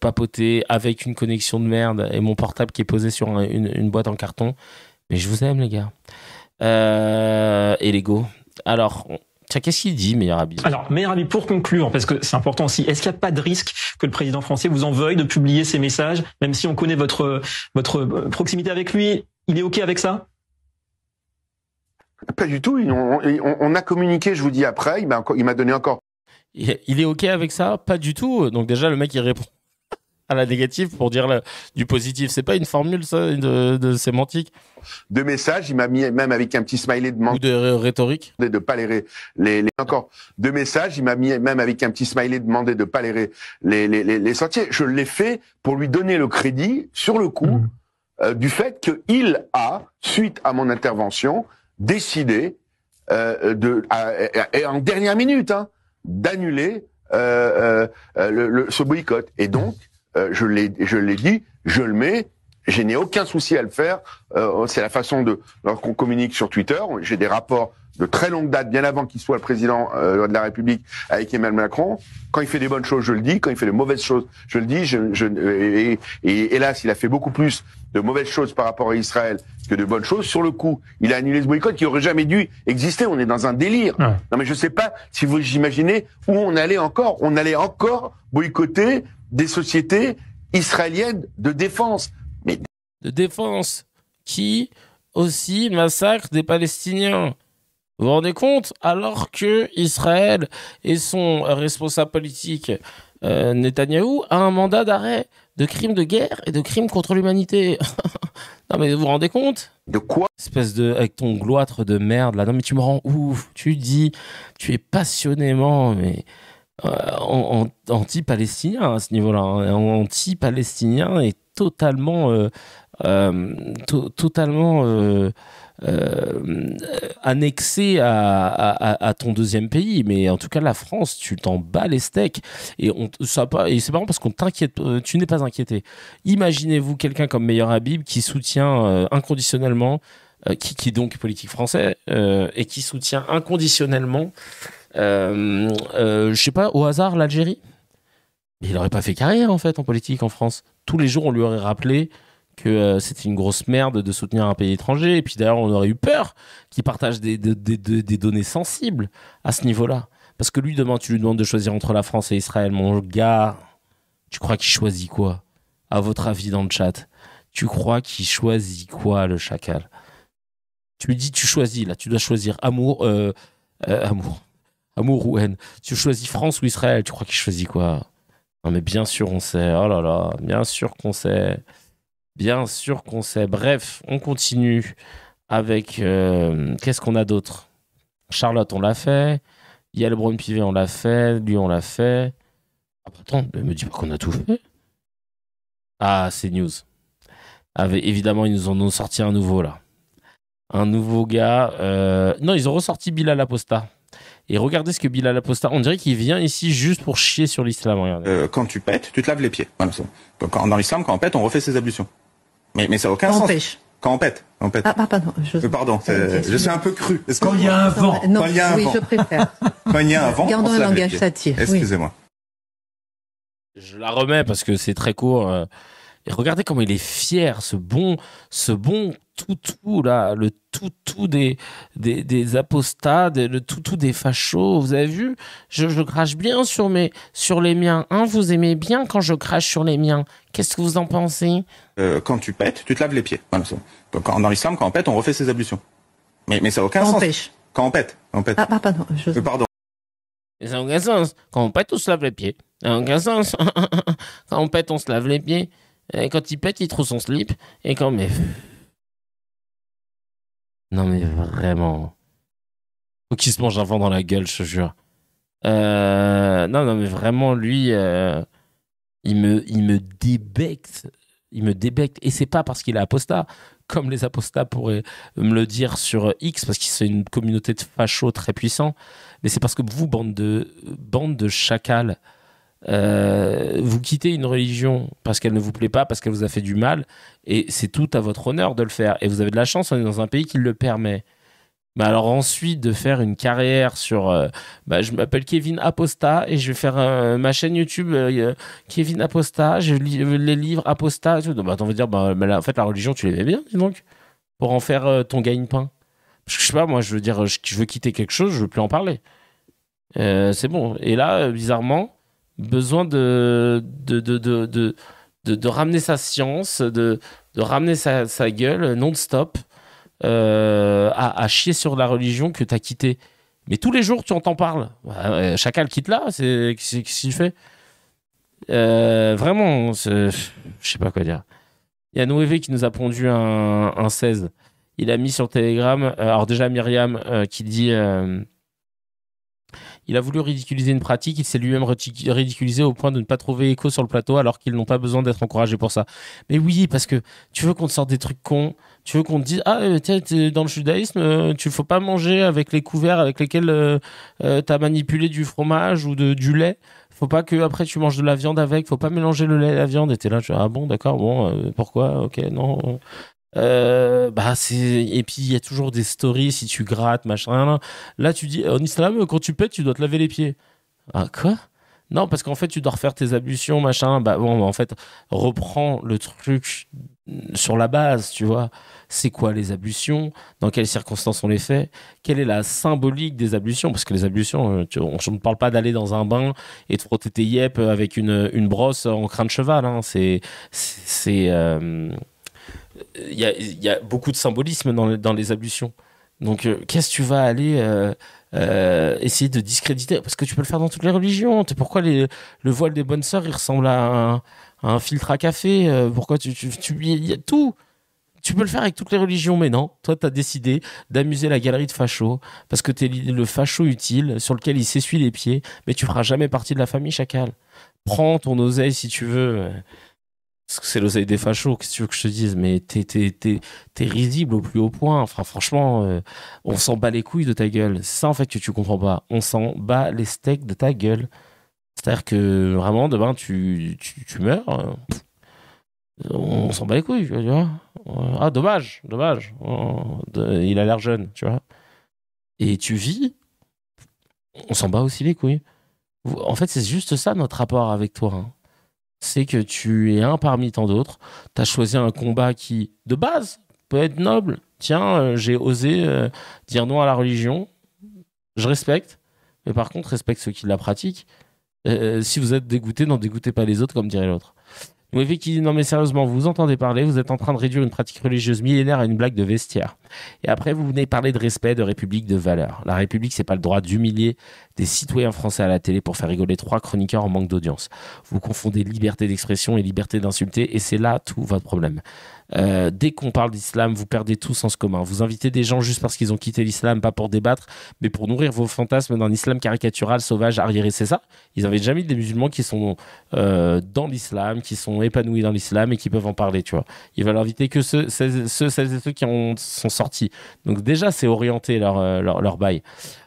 papoter avec une connexion de merde et mon portable qui est posé sur une boîte en carton. Mais je vous aime, les gars. Et Lego. Alors, tiens, qu'est-ce qu'il dit, Meilleur Habib ? Alors, Meilleur Habib, pour conclure, parce que c'est important aussi, est-ce qu'il n'y a pas de risque que le président français vous en veuille de publier ces messages, même si on connaît votre proximité avec lui, il est OK avec ça ? Pas du tout. On a communiqué, je vous dis après, il m'a donné encore. Il est OK avec ça ? Pas du tout. Donc déjà, le mec, il répond à la négative pour dire du positif. C'est pas une formule, ça, de sémantique. De messages, il m'a mis même avec un petit smiley de ou de rhétorique. De pas les encore. De messages, il m'a mis même avec un petit smiley demandé de pas les sentiers. Je l'ai fait pour lui donner le crédit sur le coup du fait qu'il a, suite à mon intervention, décidé et en dernière minute d'annuler ce boycott. Et donc je l'ai dit, je le mets. Je n'ai aucun souci à le faire. C'est la façon lorsqu'on communique sur Twitter. J'ai des rapports de très longue date, bien avant qu'il soit le président de la République, avec Emmanuel Macron. Quand il fait des bonnes choses, je le dis. Quand il fait de mauvaises choses, je le dis. Et hélas, il a fait beaucoup plus de mauvaises choses par rapport à Israël que de bonnes choses. Sur le coup, il a annulé ce boycott qui aurait jamais dû exister. On est dans un délire. Ouais. Non, mais je sais pas si vous imaginez où on allait encore. On allait encore boycotter des sociétés israéliennes de défense. De défense qui aussi massacre des Palestiniens. Vous vous rendez compte ? Alors que Israël et son responsable politique, Netanyahou, a un mandat d'arrêt de crimes de guerre et de crimes contre l'humanité. Non mais vous vous rendez compte ? De quoi ? Espèce avec ton gloître de merde là. Non mais tu me rends ouf. Tu dis, tu es passionnément anti-palestinien à ce niveau-là. Anti-palestinien et totalement annexé à ton deuxième pays, mais en tout cas la France, tu t'en bats les steaks et c'est marrant parce qu'on t'inquiète, tu n'es pas inquiété. Imaginez-vous quelqu'un comme Meilleur Habib qui soutient inconditionnellement, qui est donc politique français et qui soutient inconditionnellement, je sais pas, au hasard l'Algérie. Mais il n'aurait pas fait carrière en fait en politique en France. Tous les jours on lui aurait rappelé que c'était une grosse merde de soutenir un pays étranger. Et puis d'ailleurs, on aurait eu peur qu'il partage des données sensibles à ce niveau-là. Parce que lui, demain, tu lui demandes de choisir entre la France et Israël. Mon gars, tu crois qu'il choisit quoi ? À votre avis dans le chat, tu crois qu'il choisit quoi, le chacal ? Tu lui dis, tu choisis, là, tu dois choisir amour ou haine. Tu choisis France ou Israël, tu crois qu'il choisit quoi ? Non mais bien sûr, on sait. Oh là là, bien sûr qu'on sait. Bien sûr qu'on sait. Bref, on continue avec... qu'est-ce qu'on a d'autre? Charlotte, on l'a fait. Yael Braun-Pivet, on l'a fait. Lui, on l'a fait. Ah, bah, attends, ne me dis pas qu'on a tout fait. Ah, c'est news. Évidemment, ils nous en ont sorti un nouveau, là. Un nouveau gars. Non, ils ont ressorti Bilal Aposta. Et regardez ce que Bilal Aposta... On dirait qu'il vient ici juste pour chier sur l'islam. Regardez. Quand tu pètes, tu te laves les pieds. Voilà, dans l'islam, quand on pète, on refait ses ablutions. Mais ça n'a aucun sens. Quand on pète. Ah, pardon. Pardon, je suis un peu cru. Quand il y a un vent. Quand il y a un vent. Je préfère. Quand il y a un vent, Gardons on se un lave les langage pieds. satire. Excusez-moi. Je la remets parce que c'est très court. Et regardez comment il est fier, ce bon toutou là, le toutou des apostats, le toutou des fachos. Vous avez vu, je crache bien sur les miens. Hein, vous aimez bien quand je crache sur les miens. Qu'est-ce que vous en pensez? Quand tu pètes, tu te laves les pieds. Voilà, dans l'islam, quand on pète, on refait ses ablutions. Mais ça n'a aucun sens. Quand on pète. Ah, pardon. Pardon. Ça n'a aucun sens. Quand on pète, on se lave les pieds. Ça n'a aucun sens. Quand on pète, on se lave les pieds. Et quand il pète, il trouve son slip. Et quand... Non mais vraiment. Faut qu'il se mange un vent dans la gueule, je te jure. Non mais vraiment, lui, il me débecte. Il me débecte. Et c'est pas parce qu'il est apostat, comme les apostats pourraient me le dire sur X, parce que c'est une communauté de fachos très puissant. Mais c'est parce que vous, bande de chacals, vous quittez une religion parce qu'elle ne vous plaît pas, parce qu'elle vous a fait du mal, et c'est tout à votre honneur de le faire. Et vous avez de la chance, on est dans un pays qui le permet. Mais alors ensuite, de faire une carrière sur... je m'appelle Kevin Aposta et je vais faire ma chaîne YouTube Kevin Aposta, je lis les livres Aposta et tout. Donc, on va dire, en fait, la religion, tu l'aimais bien, dis donc, pour en faire ton gagne-pain. Parce que je sais pas, moi, je veux dire, je veux quitter quelque chose, je veux plus en parler. C'est bon. Et là, bizarrement, besoin de ramener sa science, de ramener sa gueule non-stop à chier sur la religion que t'as quittée. Mais tous les jours, tu entends parler. Chacal quitte là, qu'est-ce qu'il fait? Vraiment, je sais pas quoi dire. Il y a Noévé qui nous a pondu un 16. Il a mis sur Telegram, alors déjà Myriam qui dit... il a voulu ridiculiser une pratique, il s'est lui-même ridiculisé au point de ne pas trouver écho sur le plateau alors qu'ils n'ont pas besoin d'être encouragés pour ça. Mais oui, parce que tu veux qu'on te sorte des trucs cons, tu veux qu'on te dise « Ah, tiens, dans le judaïsme, tu ne faut pas manger avec les couverts avec lesquels t'as manipulé du fromage ou du lait. Faut pas que après tu manges de la viande avec, faut pas mélanger le lait et la viande. » Et t'es là, ah bon, d'accord, bon, pourquoi? Ok, non... et puis il y a toujours des stories si tu grattes machin là tu dis en islam quand tu pètes tu dois te laver les pieds. Ah quoi? Non, parce qu'en fait tu dois refaire tes ablutions machin. En fait reprends le truc sur la base, tu vois. C'est quoi les ablutions, dans quelles circonstances on les fait, quelle est la symbolique des ablutions, parce que les ablutions on ne parle pas d'aller dans un bain et de frotter tes yep avec une brosse en crin de cheval, hein. Il y a beaucoup de symbolisme dans les ablutions. Donc, qu'est-ce que tu vas aller essayer de discréditer? Parce que tu peux le faire dans toutes les religions. Pourquoi le voile des bonnes sœurs, il ressemble à un filtre à café? Pourquoi il y a tout. Tu peux le faire avec toutes les religions, mais non. Toi, tu as décidé d'amuser la galerie de fachos parce que tu es le facho utile sur lequel il s'essuie les pieds, mais tu feras jamais partie de la famille chacal. Prends ton oseille si tu veux. Parce que c'est l'oseille des fachos, qu'est-ce que tu veux que je te dise? Mais t'es risible au plus haut point. Enfin, franchement, on s'en bat les couilles de ta gueule. C'est ça, en fait, que tu comprends pas. On s'en bat les steaks de ta gueule. C'est-à-dire que, vraiment, demain, tu meurs. On s'en bat les couilles, tu vois. Ah, dommage. Il a l'air jeune, tu vois. Et tu vis, on s'en bat aussi les couilles. En fait, c'est juste ça, notre rapport avec toi, hein. C'est que tu es un parmi tant d'autres. Tu as choisi un combat qui, de base, peut être noble. Tiens, j'ai osé dire non à la religion. Je respecte. Mais par contre, respecte ceux qui la pratiquent. Si vous êtes dégoûté, n'en dégoûtez pas les autres, comme dirait l'autre. Nouévé qui dit non mais sérieusement, vous entendez parler, vous êtes en train de réduire une pratique religieuse millénaire à une blague de vestiaire. Et après vous venez parler de respect, de République, de valeurs. La République, c'est pas le droit d'humilier des citoyens français à la télé pour faire rigoler 3 chroniqueurs en manque d'audience. Vous confondez liberté d'expression et liberté d'insulter et c'est là tout votre problème. Dès qu'on parle d'islam, vous perdez tout sens commun. Vous invitez des gens juste parce qu'ils ont quitté l'islam, pas pour débattre, mais pour nourrir vos fantasmes d'un islam caricatural, sauvage, arriéré. C'est ça. Ils avaient jamais des musulmans qui sont dans l'islam, qui sont épanouis dans l'islam et qui peuvent en parler, tu vois. Ils veulent inviter que celles et ceux qui sont sortis. Donc déjà, c'est orienté leur bail.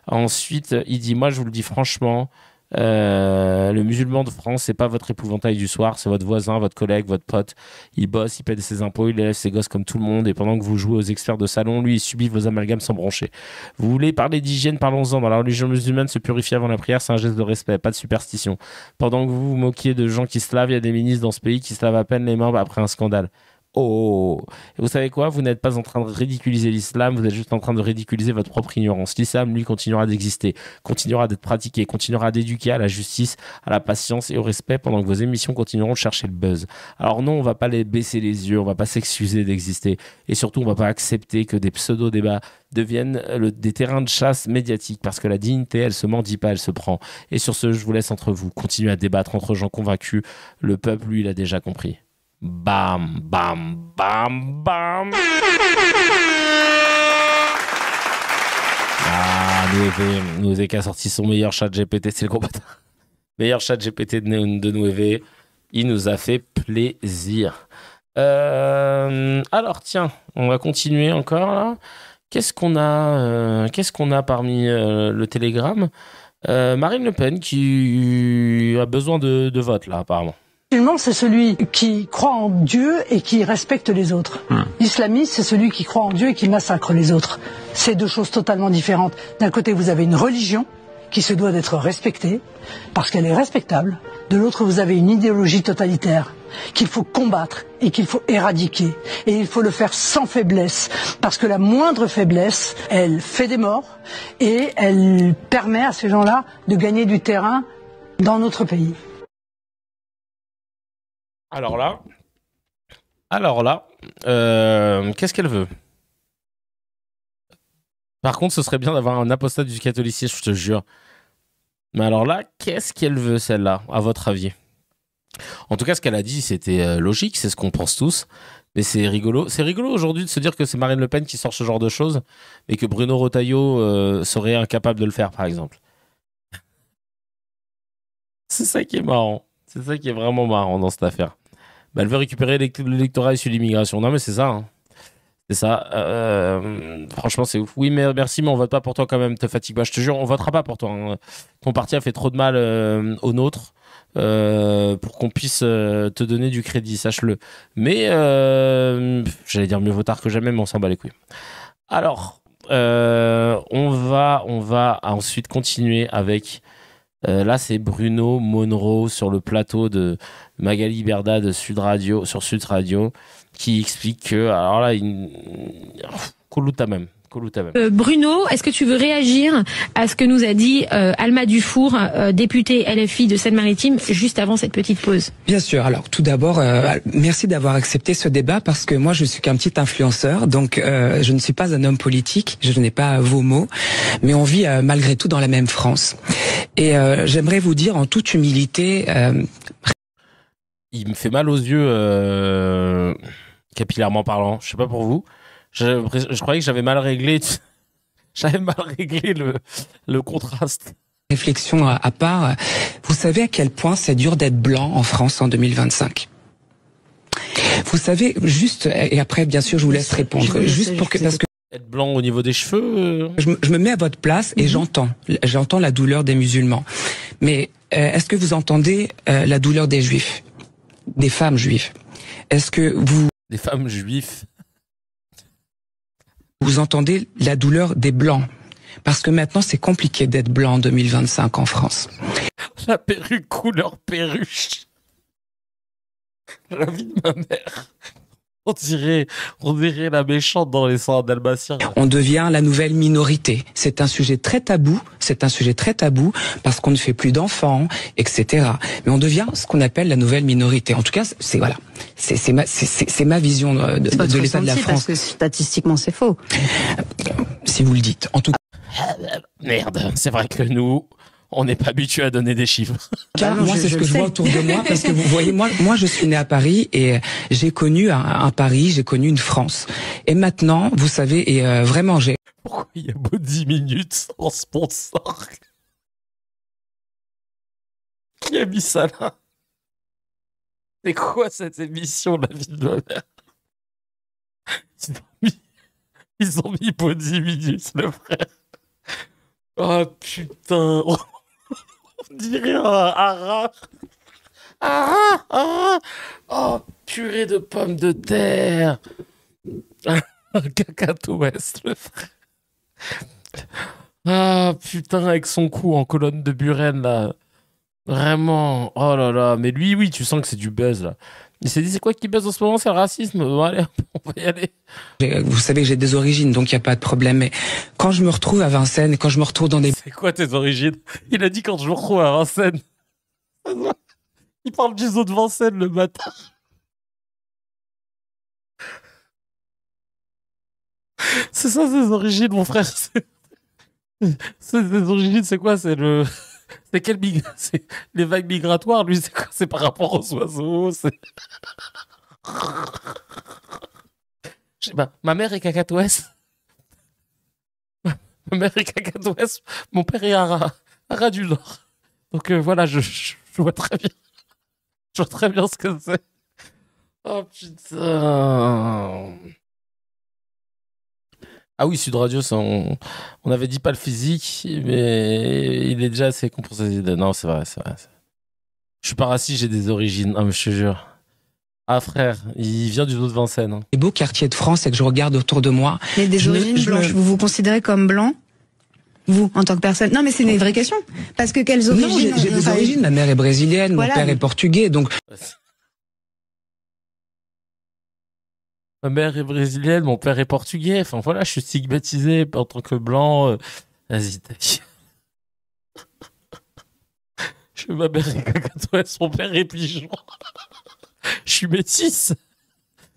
Ensuite, il dit, moi, je vous le dis franchement, le musulman de France, c'est pas votre épouvantail du soir, c'est votre voisin, votre collègue, votre pote. Il bosse, il paie ses impôts, il élève ses gosses comme tout le monde, et pendant que vous jouez aux experts de salon, lui, il subit vos amalgames sans broncher. Vous voulez parler d'hygiène, parlons-en. Dans la religion musulmane, se purifier avant la prière, c'est un geste de respect, pas de superstition. Pendant que vous vous moquiez de gens qui se lavent, il y a des ministres dans ce pays qui se lavent à peine les mains après un scandale. Oh, et vous savez quoi? Vous n'êtes pas en train de ridiculiser l'islam, vous êtes juste en train de ridiculiser votre propre ignorance. L'islam, lui, continuera d'exister, continuera d'être pratiqué, continuera d'éduquer à la justice, à la patience et au respect pendant que vos émissions continueront de chercher le buzz. Alors non, on va pas les baisser les yeux, on va pas s'excuser d'exister et surtout, on va pas accepter que des pseudo-débats deviennent des terrains de chasse médiatiques parce que la dignité, elle se mendie pas, elle se prend. Et sur ce, je vous laisse entre vous. Continuez à débattre entre gens convaincus. Le peuple, lui, il a déjà compris. Bam, bam, bam, bam. Ah, Nouévé qui a sorti son meilleur chat GPT, c'est le gros bâtard. Meilleur chat GPT de Nouévé. Il nous a fait plaisir. Alors, tiens, on va continuer encore là. Qu'est-ce qu'on a parmi le Telegram? Marine Le Pen qui a besoin de vote là, apparemment. Musulman, c'est celui qui croit en Dieu et qui respecte les autres. L'islamiste, c'est celui qui croit en Dieu et qui massacre les autres. C'est deux choses totalement différentes. D'un côté, vous avez une religion qui se doit d'être respectée parce qu'elle est respectable. De l'autre, vous avez une idéologie totalitaire qu'il faut combattre et qu'il faut éradiquer. Et il faut le faire sans faiblesse parce que la moindre faiblesse, elle fait des morts et elle permet à ces gens-là de gagner du terrain dans notre pays. Alors là, qu'est-ce qu'elle veut? Par contre, ce serait bien d'avoir un apostat du catholicisme, je te jure. Mais alors là, qu'est-ce qu'elle veut, celle-là, à votre avis? En tout cas, ce qu'elle a dit, c'était logique, c'est ce qu'on pense tous. Mais c'est rigolo. C'est rigolo aujourd'hui de se dire que c'est Marine Le Pen qui sort ce genre de choses, mais que Bruno Retailleau serait incapable de le faire, par exemple. C'est ça qui est marrant. C'est ça qui est vraiment marrant dans cette affaire. Bah, elle veut récupérer l'électorat issu de l'immigration. Non, mais c'est ça. Hein. C'est ça. Franchement, c'est ouf. Oui, mais merci, mais on vote pas pour toi quand même. Te fatigue pas. Je te jure, on votera pas pour toi. Hein. Ton parti a fait trop de mal au nôtre pour qu'on puisse te donner du crédit, sache-le. Mais j'allais dire mieux vaut tard que jamais, mais on s'en bat les couilles. Alors, on va ensuite continuer avec... là, c'est Bruno Monroe sur le plateau de Magali Berda de Sud Radio, sur Sud Radio, qui explique que, alors là, Coluta même. Bruno, est-ce que tu veux réagir à ce que nous a dit Alma Dufour, députée LFI de Seine-Maritime, juste avant cette petite pause? Bien sûr. Alors, tout d'abord, merci d'avoir accepté ce débat parce que moi, je suis qu'un petit influenceur, donc je ne suis pas un homme politique, je n'ai pas vos mots, mais on vit malgré tout dans la même France. Et j'aimerais vous dire en toute humilité... Il me fait mal aux yeux, capillairement parlant. Je sais pas pour vous. Je croyais que j'avais mal réglé le contraste. Réflexion à part, vous savez à quel point c'est dur d'être blanc en France en 2025. Vous savez, juste, et après bien sûr je vous laisse répondre, juste pour que, parce que... Être blanc au niveau des cheveux je me mets à votre place et j'entends la douleur des musulmans. Mais est-ce que vous entendez la douleur des juifs, des femmes juives? Est-ce que vous... Des femmes juives. Vous entendez la douleur des blancs? Parce que maintenant, c'est compliqué d'être blanc en 2025 en France. La perruque couleur perruche. La vie de ma mère. On dirait la méchante dans les sangs dalmatiens. On devient la nouvelle minorité. C'est un sujet très tabou. C'est un sujet très tabou parce qu'on ne fait plus d'enfants, etc. Mais on devient ce qu'on appelle la nouvelle minorité. En tout cas, c'est voilà. C'est ma vision de l'état de la France. Parce que statistiquement, c'est faux. Si vous le dites. En tout cas. Merde, c'est vrai que nous, on n'est pas habitué à donner des chiffres. Moi, c'est ce que je vois autour de moi, parce que vous voyez, moi, je suis né à Paris et j'ai connu un Paris, j'ai connu une France. Et maintenant, vous savez, et vraiment, j'ai... Pourquoi il y a beau 10 minutes en sponsor? Qui a mis ça là? C'est quoi cette émission, la vie de ma mère? Ils ont mis beau 10 minutes, le frère. Oh putain. On dirait un rat. Oh, purée de pommes de terre. Un cacatoès, le frère. Ah putain, avec son cou en colonne de Buren, là. Vraiment. Oh là là. Mais lui, oui, tu sens que c'est du buzz, là. Il s'est dit, c'est quoi qui buzz en ce moment? C'est le racisme. Bon, allez, on va y aller. Vous savez que j'ai des origines, donc il n'y a pas de problème. Mais quand je me retrouve à Vincennes, quand je me retrouve dans des... C'est quoi tes origines? Il a dit quand je me retrouve à Vincennes. Il parle du zoo de Vincennes le matin. C'est ça ses origines, mon frère. Ses origines, c'est quoi? C'est le... C'est quel c'est les vagues migratoires, lui, c'est quoi? C'est par rapport aux oiseaux, c'est... Je sais pas, ma mère est cacatoès. Ma mère est cacatoès, mon père est Ara du Nord. Donc voilà, je vois très bien. Je vois très bien ce que c'est. Oh putain. Ah oui, Sud Radio, on avait dit pas le physique, mais il est déjà assez compensé. Non, c'est vrai. Je suis pas raciste, j'ai des origines. Ah, mais je te jure. Ah frère, il vient du dos de Vincennes. Hein. Les beaux quartiers de France et que je regarde autour de moi. Mais des origines blanches, vous vous considérez comme blanc? Vous, en tant que personne? Non, mais c'est une vraie question. Parce que quelles origines? Non, j'ai des origines. Ma mère est brésilienne, voilà. Mon père est portugais, donc... Ma mère est brésilienne, mon père est portugais. Enfin voilà, je suis stigmatisé en tant que blanc. Vas-y, ma mère est cacatoès, mon père est pigeon. Je suis métisse.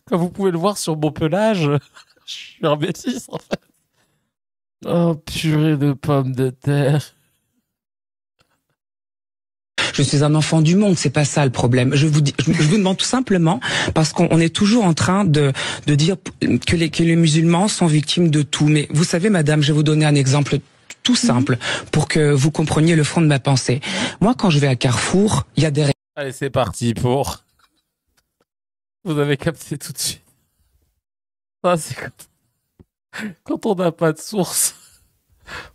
Comme vous pouvez le voir sur mon pelage, je suis un métisse en fait. Oh purée de pommes de terre. Je suis un enfant du monde, c'est pas ça le problème. Je vous demande tout simplement, parce qu'on est toujours en train de dire que les musulmans sont victimes de tout. Mais vous savez, madame, je vais vous donner un exemple tout simple pour que vous compreniez le fond de ma pensée. Moi, quand je vais à Carrefour, il y a des... Allez, c'est parti pour... Vous avez capté tout de suite. Ça, c'est quand on n'a pas de source.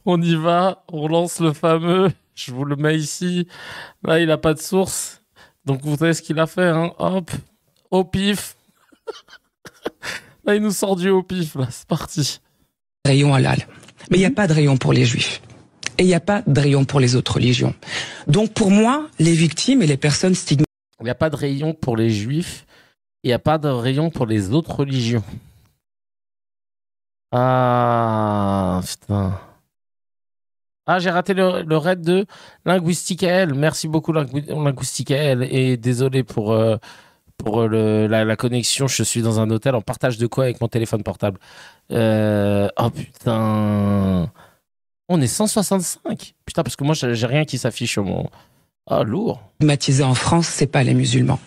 On y va, on lance le fameux... Je vous le mets ici. Là, il n'a pas de source. Donc, vous savez ce qu'il a fait, hein? Hop, au pif. Là, il nous sort du au pif, là. C'est parti. Rayon halal. Mais il n'y a pas de rayon pour les juifs. Et il n'y a pas de rayon pour les autres religions. Donc, pour moi, les victimes et les personnes stigmatisées... Il n'y a pas de rayon pour les juifs. Il n'y a pas de rayon pour les autres religions. Ah, putain. Ah, j'ai raté le raid de Linguisticaël. Merci beaucoup, Linguisticaël. Et désolé pour la connexion. Je suis dans un hôtel en partage de quoi avec mon téléphone portable. Oh putain. On est 165. Putain, parce que moi, j'ai rien qui s'affiche sur mon... Ah, lourd. Stigmatisés en France, c'est pas les musulmans.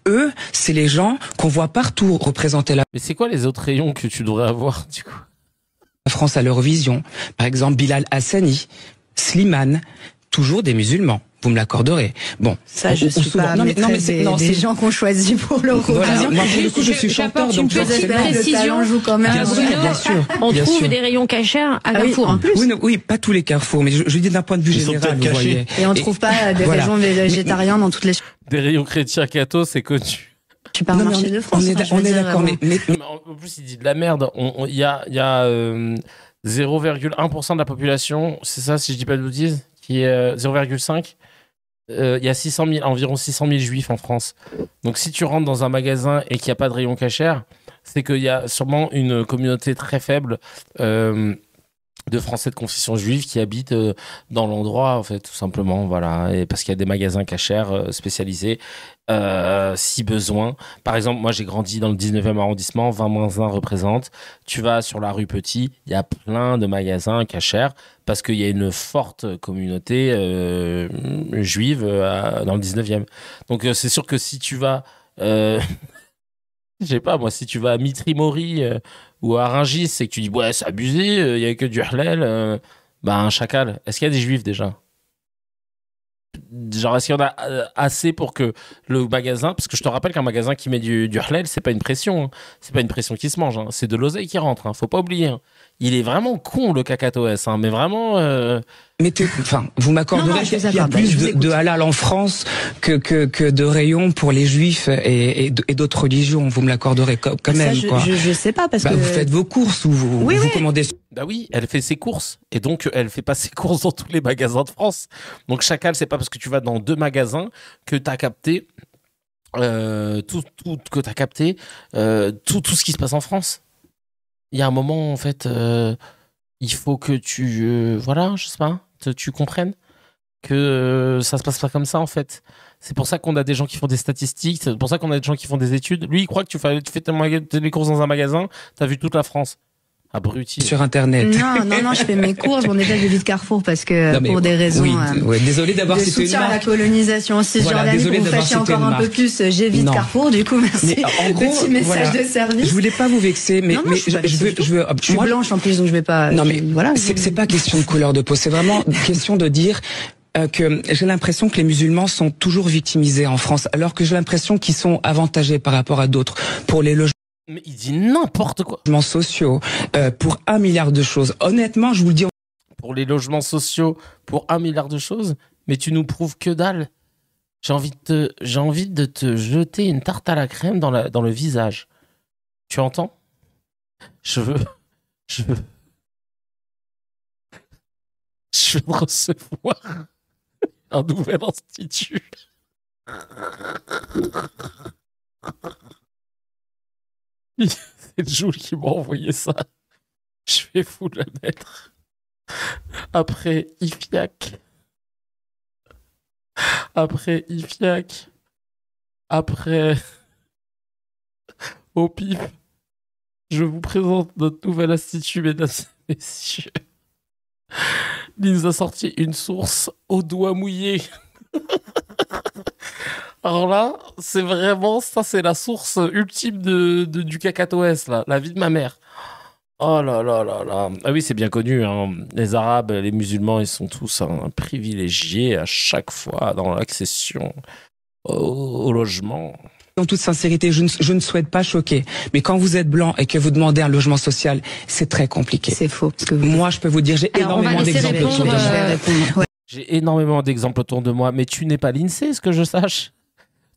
Eux, c'est les gens qu'on voit partout représenter la... Mais c'est quoi les autres rayons que tu devrais avoir, du coup? La France à l'Eurovision. Par exemple, Bilal Hassani, Slimane, toujours des musulmans. Vous me l'accorderez. Bon, ça, je suis pas des gens qu'on choisit pour l'Eurovision. Voilà, moi, pour le coup, je suis chanteur, donc précision joue quand même. Bien sûr. On trouve des rayons cachers à Carrefour en plus. Oui, pas tous les carrefours, mais je dis d'un point de vue général, vous voyez. Et on trouve pas des rayons végétariens dans toutes les... Des rayons chrétiens catho, c'est connu. Je suis pas un marché de France. On est d'accord, mais... En plus, il dit de la merde. Il y a 0,1% de la population, c'est ça, si je dis pas de bêtises, qui est 0,5 y a environ 600 000 juifs en France. Donc si tu rentres dans un magasin et qu'il n'y a pas de rayon cachère, c'est qu'il y a sûrement une communauté très faible de Français de confession juive qui habitent dans l'endroit, en fait, tout simplement, voilà. Et parce qu'il y a des magasins cachers spécialisés, si besoin. Par exemple, moi, j'ai grandi dans le 19e arrondissement, 20-1 représente. Tu vas sur la rue Petit, il y a plein de magasins cachers parce qu'il y a une forte communauté juive dans le 19e. Donc, c'est sûr que si tu vas... je sais pas, moi, si tu vas à Mitry-Mori ou à Rungis et que tu dis, ouais, c'est abusé, il y a que du Hallel, un chacal. Est-ce qu'il y a des juifs déjà? Genre, est-ce qu'il y en a assez pour que le magasin, parce que je te rappelle qu'un magasin qui met du Hallel, c'est pas une pression, hein. C'est pas une pression qui se mange, hein. C'est de l'oseille qui rentre, hein. Faut pas oublier, hein. Il est vraiment con, le cacatoès, hein, mais vraiment... Mais vous m'accorderez qu'il y a plus de halal en France que de rayons pour les juifs et d'autres religions. Vous me l'accorderez quand même, ça, quoi. Je sais pas, parce que... Vous faites vos courses ou vous commandez... Bah oui, elle fait ses courses. Et donc, elle fait pas ses courses dans tous les magasins de France. Donc, chacal, c'est pas parce que tu vas dans 2 magasins que t'as capté tout ce qui se passe en France. Il y a un moment, en fait, il faut que tu... je sais pas, tu comprennes que ça se passe pas comme ça, en fait. C'est pour ça qu'on a des gens qui font des statistiques, c'est pour ça qu'on a des gens qui font des études. Lui, il croit que tu fais les courses dans un magasin, t'as vu toute la France. Abruti. Sur Internet. Non, je fais mes courses. On n'est pas de Carrefour parce que pour des raisons désolé d'avoir de soutien à la colonisation en Cisjordanie, pour vous fâcher encore un peu plus, j'évite Carrefour. Du coup, merci. Mais en gros, petit message de service. Je voulais pas vous vexer, mais je suis blanche en plus, donc je vais pas. Non, mais voilà. C'est pas question de couleur de peau. C'est vraiment question de dire que j'ai l'impression que les musulmans sont toujours victimisés en France, alors que j'ai l'impression qu'ils sont avantagés par rapport à d'autres pour les logements. Mais il dit n'importe quoi. Logements sociaux, pour 1 milliard de choses. Honnêtement, je vous le dis. Pour les logements sociaux, pour 1 milliard de choses, mais tu nous prouves que dalle. J'ai envie de te jeter une tarte à la crème dans le visage. Tu entends? Je veux recevoir un nouvel institut. C'est Jules qui m'a envoyé ça. Je vais vous le mettre. Après IFIAC. Après au pif. Je vous présente notre nouvel institut, mesdames et messieurs. Il nous a sorti une source au doigt mouillé. Alors là, c'est vraiment, ça c'est la source ultime du cacatoès, là, la vie de ma mère. Oh là là là là. Ah oui, c'est bien connu, hein. Les Arabes, les musulmans, ils sont tous privilégiés à chaque fois dans l'accession au logement. En toute sincérité, je ne souhaite pas choquer, mais quand vous êtes blanc et que vous demandez un logement social, c'est très compliqué. C'est faux. Parce que moi, je peux vous dire, j'ai énormément d'exemples autour de moi. J'ai énormément d'exemples autour de moi, mais tu n'es pas l'INSEE, ce que je sache.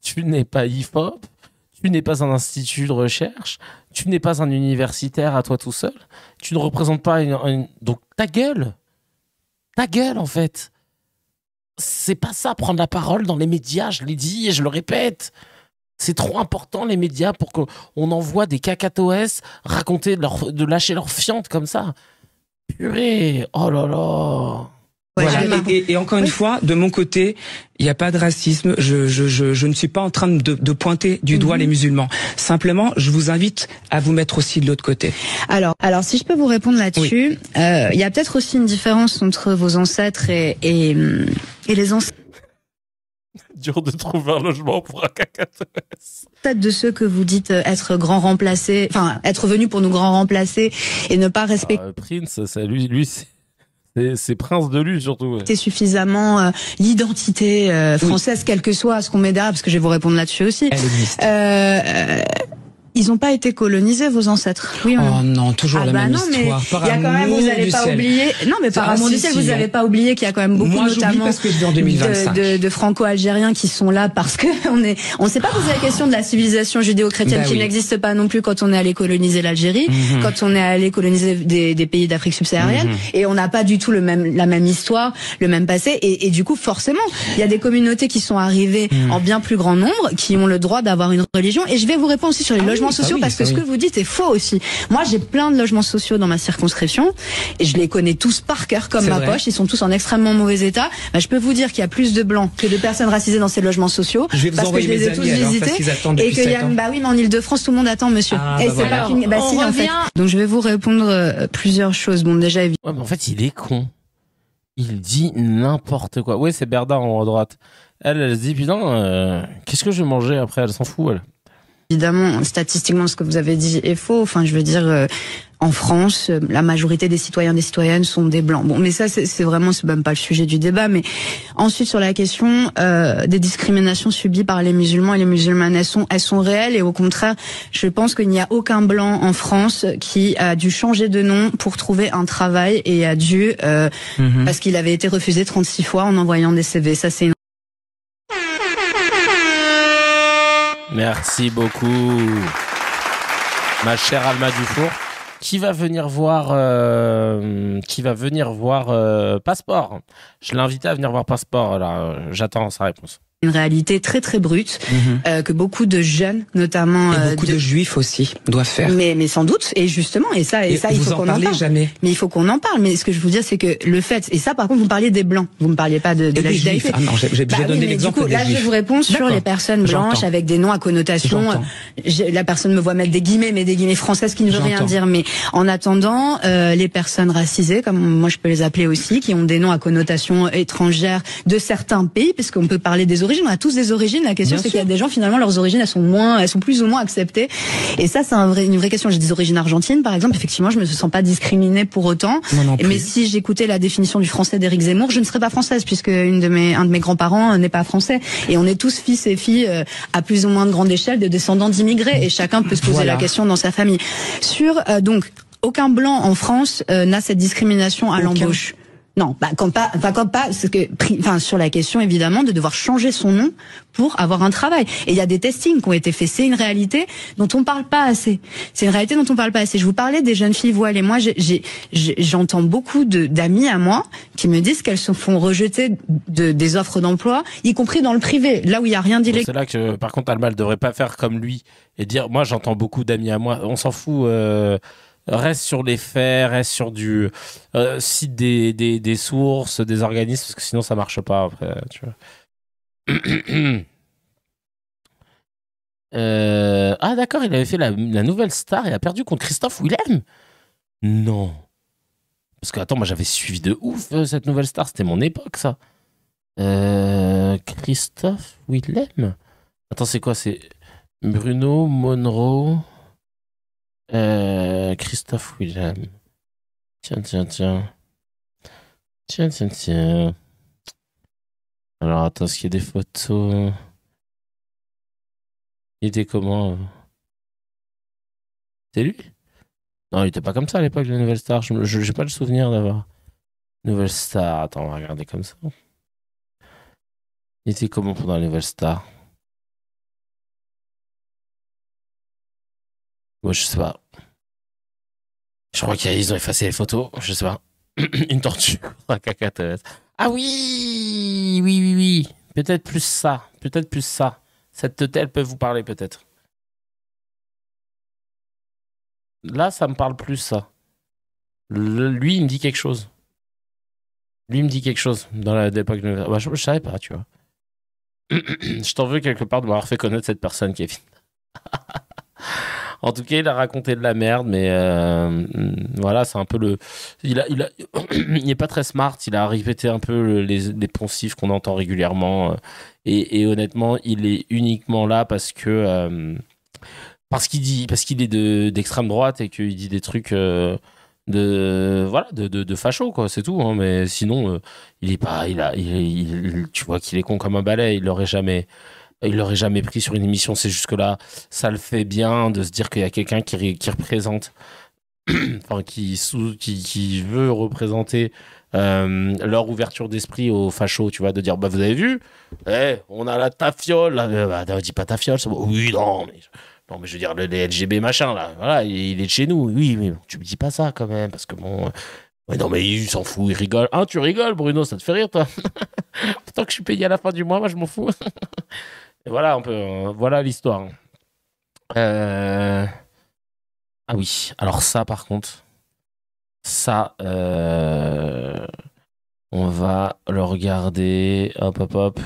Tu n'es pas IFOP, tu n'es pas un institut de recherche, tu n'es pas un universitaire à toi tout seul, tu ne représentes pas Donc ta gueule en fait. C'est pas ça, prendre la parole dans les médias, je l'ai dit et je le répète. C'est trop important les médias pour qu'on envoie des cacatoès raconter de lâcher leur fiente comme ça. Purée, oh là là. Voilà. Et encore une fois, de mon côté, il n'y a pas de racisme. Je ne suis pas en train de pointer du doigt les musulmans. Simplement, je vous invite à vous mettre aussi de l'autre côté. Alors, si je peux vous répondre là-dessus, il y a peut-être aussi une différence entre vos ancêtres et les ancêtres. Dur de trouver un logement pour un cacatoès. Peut-être de ceux que vous dites être grand remplacés, enfin être venus pour nous grand remplacer et ne pas respecter. Prince, lui c'est Prince de Lu surtout. C'est suffisamment l'identité française, quelle que soit ce qu'on met derrière, parce que je vais vous répondre là-dessus aussi. Ils n'ont pas été colonisés, vos ancêtres. Oui, oh non, toujours la même histoire. Mais il y a quand même, vous n'allez pas oublier. Non, mais par amour du ciel, vous n'avez pas oublié qu'il y a quand même beaucoup, notamment parce que je vis en 2025. de franco-algériens qui sont là parce que on s'est pas posé la question de la civilisation judéo-chrétienne qui n'existe pas non plus quand on est allé coloniser l'Algérie, quand on est allé coloniser des pays d'Afrique subsaharienne, et on n'a pas du tout la même histoire, le même passé, et du coup, forcément, il y a des communautés qui sont arrivées en bien plus grand nombre, qui ont le droit d'avoir une religion, et je vais vous répondre aussi sur les logements sociaux, parce que ce que vous dites est faux aussi. Moi, j'ai plein de logements sociaux dans ma circonscription, et je les connais tous par cœur comme ma poche, ils sont tous en extrêmement mauvais état. Bah, je peux vous dire qu'il y a plus de blancs que de personnes racisées dans ces logements sociaux, parce que je les ai tous visités, et qu'il y a, bah oui, mais en Ile-de-France, tout le monde attend, monsieur. Et c'est pas qu'une, bah si, en fait. Donc je vais vous répondre plusieurs choses. Bon, déjà, évidemment. Ouais, mais en fait, il est con. Il dit n'importe quoi. Oui, c'est Berda en haut à droite. Elle se dit, putain, qu'est-ce que je vais manger après? Elle s'en fout, elle. Évidemment, statistiquement, ce que vous avez dit est faux. Enfin, je veux dire, en France, la majorité des citoyens et des citoyennes sont des blancs. Bon, mais ça, c'est vraiment, c'est même pas le sujet du débat. Mais ensuite, sur la question des discriminations subies par les musulmans et les musulmanes, elles sont réelles. Et au contraire, je pense qu'il n'y a aucun blanc en France qui a dû changer de nom pour trouver un travail et a dû, parce qu'il avait été refusé 36 fois en envoyant des CV. Ça, c'est une... Merci beaucoup, ma chère Alma Dufour, qui va venir voir Passeport. Je l'ai invité à venir voir Passeport. Là, j'attends sa réponse. Une réalité très très brute que beaucoup de jeunes, notamment et beaucoup de juifs aussi doivent faire. Mais sans doute, et justement, et ça il faut qu'on en parle. Jamais. Mais il faut qu'on en parle. Mais ce que je veux dire, c'est que le fait, et ça par contre, vous parliez des blancs, vous me parliez pas de la judaïté. Ah non, j'ai donné l'exemple des juifs. Là, je vous réponds sur les personnes blanches avec des noms à connotation. La personne me voit mettre des guillemets, mais des guillemets françaises qui ne veut rien dire. Mais en attendant, les personnes racisées, comme moi je peux les appeler aussi, qui ont des noms à connotation étrangère de certains pays, parce qu'on peut parler des origines, on a tous des origines. La question, c'est qu'il y a des gens, finalement, leurs origines, elles sont plus ou moins acceptées. Et ça, c'est une vraie question. J'ai des origines argentines, par exemple. Effectivement, je me sens pas discriminée pour autant. Mais si j'écoutais la définition du français d'Éric Zemmour, je ne serais pas française, puisque un de mes grands-parents n'est pas français. Et on est tous fils et filles, à plus ou moins de grande échelle, de descendants d'immigrés. Et chacun peut se poser la question dans sa famille. Donc, aucun blanc en France n'a cette discrimination à l'embauche. Non, quand pas, c'est que, sur la question évidemment de devoir changer son nom pour avoir un travail. Et il y a des testings qui ont été faits. C'est une réalité dont on parle pas assez. Je vous parlais des jeunes filles voilées. Moi, j'entends beaucoup d'amis à moi qui me disent qu'elles se font rejeter des offres d'emploi, y compris dans le privé, là où il y a rien d'illégal. C'est là que, par contre, Alma, elle devrait pas faire comme lui et dire, moi, j'entends beaucoup d'amis à moi. On s'en fout. Reste sur les faits, reste sur du cite des sources, des organismes, parce que sinon ça marche pas après, tu vois. Ah d'accord, il avait fait la nouvelle star et a perdu contre Christophe Willem. Non. Parce que attends, moi j'avais suivi de ouf cette nouvelle star, c'était mon époque ça. Christophe Willem. Attends, c'est quoi? C'est Bruno Monroe. Christophe Willem. Tiens. Alors attends, est-ce qu'il y a des photos? Il était comment? C'est lui? Non, il était pas comme ça à l'époque de la Nouvelle Star. Je j'ai pas le souvenir d'avoir Nouvelle Star. Attends, on va regarder comme ça. Il était comment pendant la Nouvelle Star? Moi, je sais pas. Je crois qu'ils ont effacé les photos. Je sais pas. Une tortue. Un caca. Ah oui. Peut-être plus ça. Cette tête, elle peut vous parler peut-être. Là, ça me parle plus ça. Lui, il me dit quelque chose. Dans l'époque de... Bah, je savais pas, tu vois. Je t'en veux quelque part de m'avoir fait connaître cette personne, Kevin. En tout cas, il a raconté de la merde, mais voilà, c'est un peu le... Il est pas très smart, il a répété un peu les poncifs qu'on entend régulièrement. Et honnêtement, il est uniquement là parce qu'il est d'extrême droite et qu'il dit des trucs de facho, quoi, c'est tout, hein, mais sinon, tu vois qu'il est con comme un balai, il aurait jamais... il l'aurait jamais pris sur une émission. C'est juste que là, ça le fait bien de se dire qu'il y a quelqu'un qui représente, enfin, qui veut représenter leur ouverture d'esprit aux fachos, tu vois, de dire, bah, vous avez vu, on a la tafiole, là, bah, dis pas tafiole, c'est bon. Oui, non, mais je veux dire, les LGB machin, là, voilà, il est de chez nous, oui, mais tu me dis pas ça quand même, parce que bon, ouais, non, mais il s'en fout, il rigole. Ah, tu rigoles, Bruno, ça te fait rire, toi? Tant que je suis payé à la fin du mois, moi, je m'en fous. Et voilà, voilà l'histoire. Ah oui, alors ça, par contre, ça, on va le regarder. Hop, hop, hop.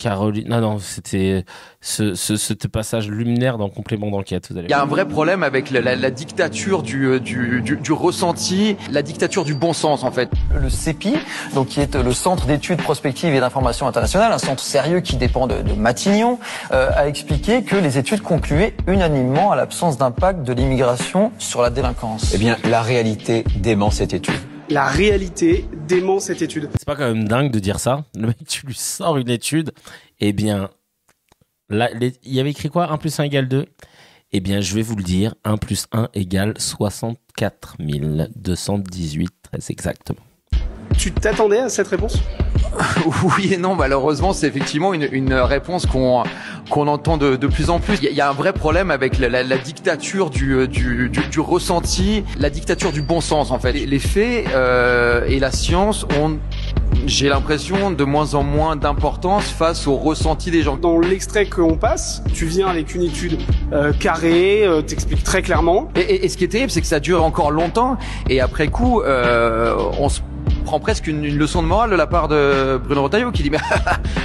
Caroline, non, c'était ce passage luminaire dans Complément d'enquête. Il y a un vrai problème avec la dictature du ressenti, la dictature du bon sens en fait. Le CEPI, donc qui est le Centre d'études prospectives et d'information internationale, un centre sérieux qui dépend de Matignon, a expliqué que les études concluaient unanimement à l'absence d'impact de l'immigration sur la délinquance. Eh bien, la réalité dément cette étude. La réalité dément cette étude. C'est pas quand même dingue de dire ça? Le mec, tu lui sors une étude, eh bien, là, il y avait écrit quoi? 1 + 1 = 2. Eh bien, je vais vous le dire, 1 + 1 = 64 218, très exactement. Tu t'attendais à cette réponse? Oui et non, malheureusement, c'est effectivement une réponse qu'on entend de plus en plus. Il y a un vrai problème avec la dictature du ressenti, la dictature du bon sens en fait. Les faits et la science ont, j'ai l'impression, de moins en moins d'importance face au ressenti des gens. Dans l'extrait qu'on passe, tu viens avec une étude carrée, t'expliques très clairement. Et ce qui est terrible, c'est que ça dure encore longtemps et après coup, on se prend presque une leçon de morale de la part de Bruno Retailleau qui dit mais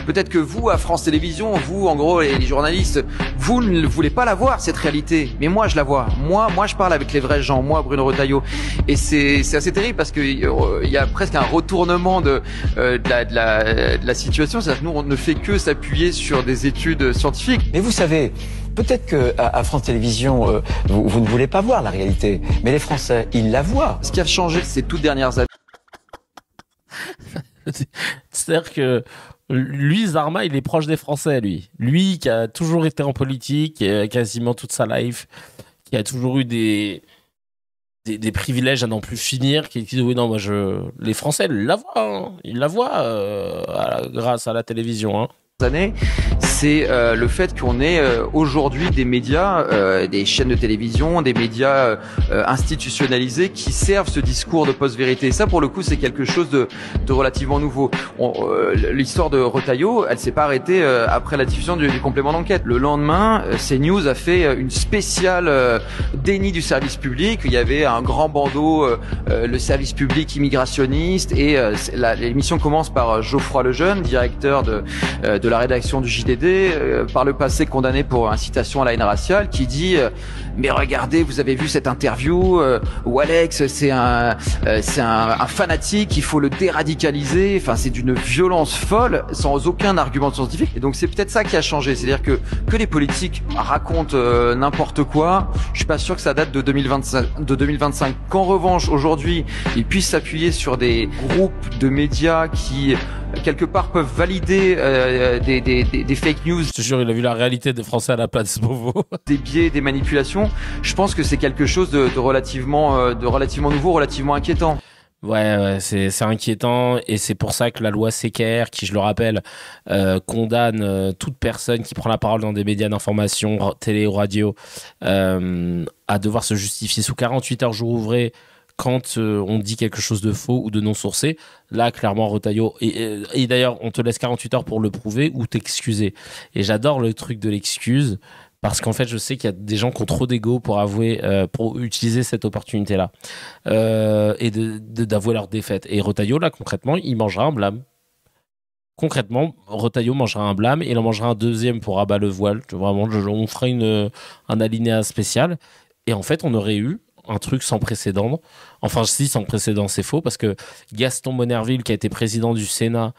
peut-être que vous à France Télévisions, vous en gros les journalistes, vous ne voulez pas la voir cette réalité, mais moi je la vois. Moi je parle avec les vrais gens, moi Bruno Retailleau, et c'est assez terrible parce que il y a presque un retournement de la situation, c'est-à-dire que nous on ne fait que s'appuyer sur des études scientifiques. Mais vous savez, peut-être que à France Télévisions vous ne voulez pas voir la réalité, mais les Français ils la voient. Ce qui a changé ces toutes dernières années. C'est-à-dire que lui, Zarma, il est proche des Français, lui. Lui qui a toujours été en politique, quasiment toute sa life, qui a toujours eu des privilèges à n'en plus finir, qui dit oui, non, moi, les Français, ils la voient, hein. Ils la voient grâce à la télévision, hein. Années, c'est le fait qu'on ait aujourd'hui des médias, des chaînes de télévision, des médias institutionnalisés qui servent ce discours de post-vérité. Et ça, pour le coup, c'est quelque chose de relativement nouveau. L'histoire de Retailleau, elle s'est pas arrêtée après la diffusion du complément d'enquête. Le lendemain, CNews a fait une spéciale déni du service public. Il y avait un grand bandeau, le service public immigrationniste, et l'émission commence par Geoffroy Lejeune, directeur de la rédaction du JDD, par le passé condamné pour incitation à la haine raciale, qui dit mais regardez, vous avez vu cette interview où Alex c'est un fanatique, il faut le déradicaliser. Enfin, c'est d'une violence folle, sans aucun argument scientifique. Et donc c'est peut-être ça qui a changé, c'est-à-dire que les politiques racontent n'importe quoi. Je suis pas sûr que ça date de 2025. Qu'en revanche aujourd'hui ils puissent s'appuyer sur des groupes de médias qui quelque part peuvent valider des fake news. Je te jure, il a vu la réalité des Français à la place Beauvau. Des biais, des manipulations. Je pense que c'est quelque chose de relativement nouveau, relativement inquiétant. Ouais, c'est inquiétant, et c'est pour ça que la loi Sequer, qui, je le rappelle, condamne toute personne qui prend la parole dans des médias d'information, télé ou radio, à devoir se justifier sous 48 heures jour ouvré quand on dit quelque chose de faux ou de non sourcé. Là, clairement, Retailleau, et d'ailleurs, on te laisse 48 heures pour le prouver ou t'excuser. Et j'adore le truc de l'excuse, parce qu'en fait, je sais qu'il y a des gens qui ont trop d'ego pour avouer, pour utiliser cette opportunité-là, et d'avouer leur défaite. Et Retailleau, là, concrètement, il mangera un blâme. Concrètement, Retailleau mangera un blâme, et il en mangera un deuxième pour abattre le voile. Vraiment, on fera un alinéa spécial. Et en fait, on aurait eu un truc sans précédent. Enfin, si, sans précédent, c'est faux, parce que Gaston Monnerville, qui a été président du Sénat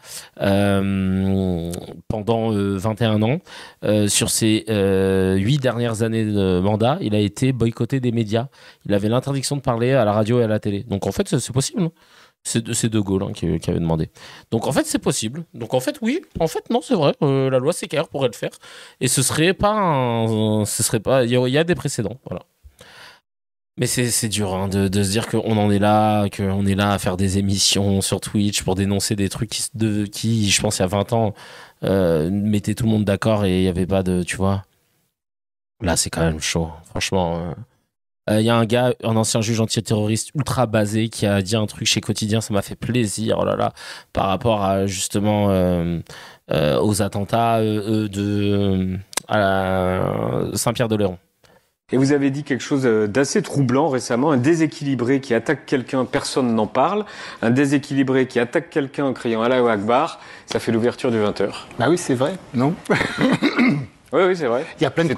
pendant 21 ans, sur ses 8 dernières années de mandat, il a été boycotté des médias. Il avait l'interdiction de parler à la radio et à la télé. Donc en fait, c'est possible. C'est De Gaulle hein, qui avait demandé. Donc en fait, c'est possible. Donc en fait, oui. En fait, non, c'est vrai. La loi Sequer pourrait le faire. Et ce serait pas il y a des précédents. Voilà. Mais c'est dur hein, de se dire qu'on en est là, qu'on est là à faire des émissions sur Twitch pour dénoncer des trucs qui je pense, il y a 20 ans, mettaient tout le monde d'accord et il n'y avait pas de... Tu vois. Là, c'est quand même chaud. Franchement... Il y a un gars, un ancien juge antiterroriste ultra basé qui a dit un truc chez Quotidien, ça m'a fait plaisir, oh là là, par rapport à justement aux attentats à Saint-Pierre-de-Léron. Et vous avez dit quelque chose d'assez troublant récemment, un déséquilibré qui attaque quelqu'un, personne n'en parle, un déséquilibré qui attaque quelqu'un en criant Allahu Akbar, ça fait l'ouverture du 20h. Bah oui, c'est vrai, non? Oui, c'est vrai. Il y a plein de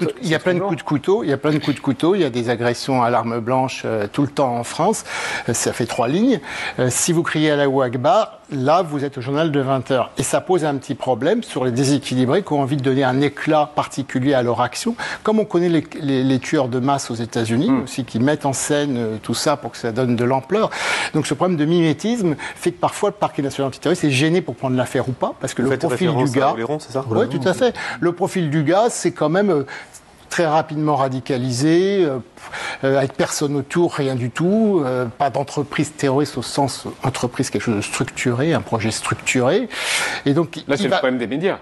coups de couteau, il y a des agressions à l'arme blanche tout le temps en France. Ça fait 3 lignes. Si vous criez Allahu Akbar, là, vous êtes au journal de 20h. Et ça pose un petit problème sur les déséquilibrés qui ont envie de donner un éclat particulier à leur action. Comme on connaît les tueurs de masse aux États-Unis, aussi, qui mettent en scène tout ça pour que ça donne de l'ampleur. Donc ce problème de mimétisme fait que parfois le parquet national antiterroriste est gêné pour prendre l'affaire ou pas, parce que le profil du gars... c'est ça ? Oui, tout à fait. Le profil du gars, c'est quand même très rapidement radicalisé, avec personne autour, rien du tout, pas d'entreprise terroriste au sens entreprise, quelque chose de structuré, un projet structuré. Et donc là, c'est le problème des médias.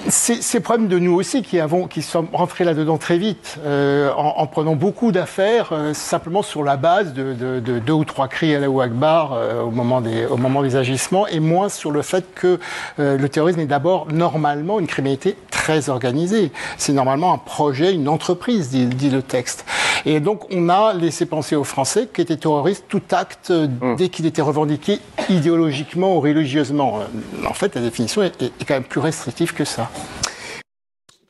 C'est le problème de nous aussi qui sommes rentrés là-dedans très vite, en prenant beaucoup d'affaires simplement sur la base de 2 ou 3 cris Allahu Akbar au moment des agissements, et moins sur le fait que le terrorisme est d'abord normalement une criminalité très organisée. C'est normalement un projet, une entreprise, dit le texte. Et donc on a laissé penser aux Français qu'était terroriste tout acte dès qu'il était revendiqué idéologiquement ou religieusement. En fait, la définition est quand même plus restrictive que ça.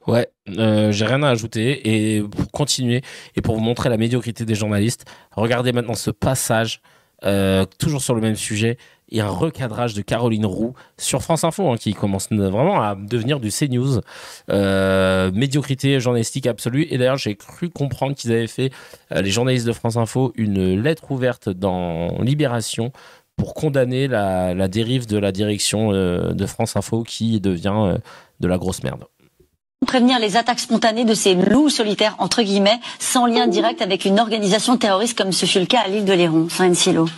Ouais, j'ai rien à ajouter. Et pour continuer, et pour vous montrer la médiocrité des journalistes, regardez maintenant ce passage, toujours sur le même sujet, et un recadrage de Caroline Roux sur France Info, hein, qui commence vraiment à devenir du CNews. Médiocrité journalistique absolue. Et d'ailleurs, j'ai cru comprendre qu'ils avaient fait, les journalistes de France Info, une lettre ouverte dans Libération pour condamner la dérive de la direction de France Info qui devient de la grosse merde. Prévenir les attaques spontanées de ces loups solitaires, entre guillemets, sans lien direct avec une organisation terroriste comme ce fut le cas à l'île de Léron, Saint-Silo.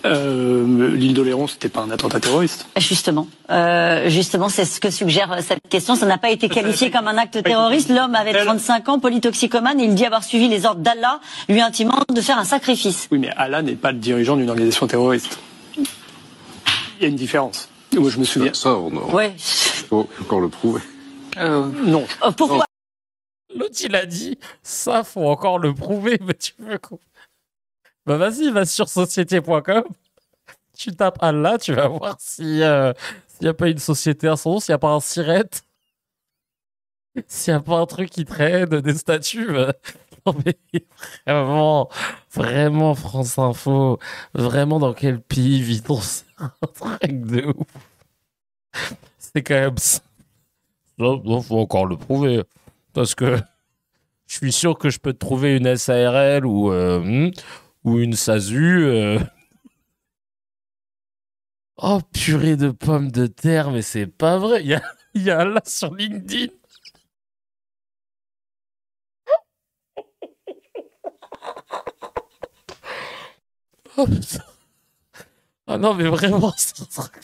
L'île de Léron, c'était pas un attentat terroriste. Justement, c'est ce que suggère cette question. Ça n'a pas été qualifié comme un acte terroriste. L'homme avait 35 ans, polytoxicomane, et il dit avoir suivi les ordres d'Allah, lui intimant de faire un sacrifice. Oui, mais Allah n'est pas le dirigeant d'une organisation terroriste. Il y a une différence. Moi, je me souviens. Ça, on faut encore le prouver. Non. Pourquoi? L'autre, il a dit, ça, faut encore le prouver, mais tu veux quoi? Bah vas-y, va sur société.com, tu tapes Allah, tu vas voir s'il y a pas une société à son nom, s'il n'y a pas un sirette, s'il n'y a pas un truc qui traîne, des statues. Non mais vraiment France Info, vraiment dans quel pays vit-on? C'est un truc de ouf. C'est quand même ça. Non, faut encore le prouver, parce que je suis sûr que je peux te trouver une SARL ou une SASU. Oh, purée de pommes de terre, mais c'est pas vrai. Il y a là sur LinkedIn. Oh putain. Ah non, mais vraiment, c'est un truc.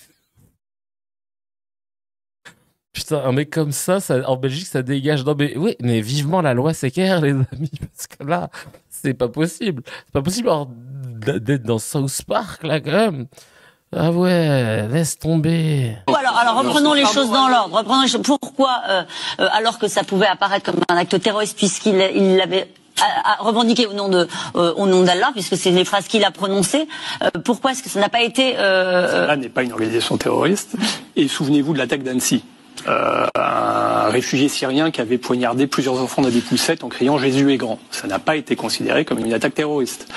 Putain, un mec comme ça, en Belgique, ça dégage. Non, mais oui, mais vivement la loi Sequer, les amis, parce que là, c'est pas possible. C'est pas possible d'être dans South Park, là, quand même. Ah ouais, laisse tomber. Alors reprenons les choses dans l'ordre. Pourquoi, alors que ça pouvait apparaître comme un acte terroriste, puisqu'il l'avait revendiqué au nom d'Allah, puisque c'est les phrases qu'il a prononcées, pourquoi est-ce que ça n'a pas été... Allah n'est pas une organisation terroriste. Et souvenez-vous de l'attaque d'Annecy. Un réfugié syrien qui avait poignardé plusieurs enfants dans des poussettes en criant « Jésus est grand ». Ça n'a pas été considéré comme une attaque terroriste.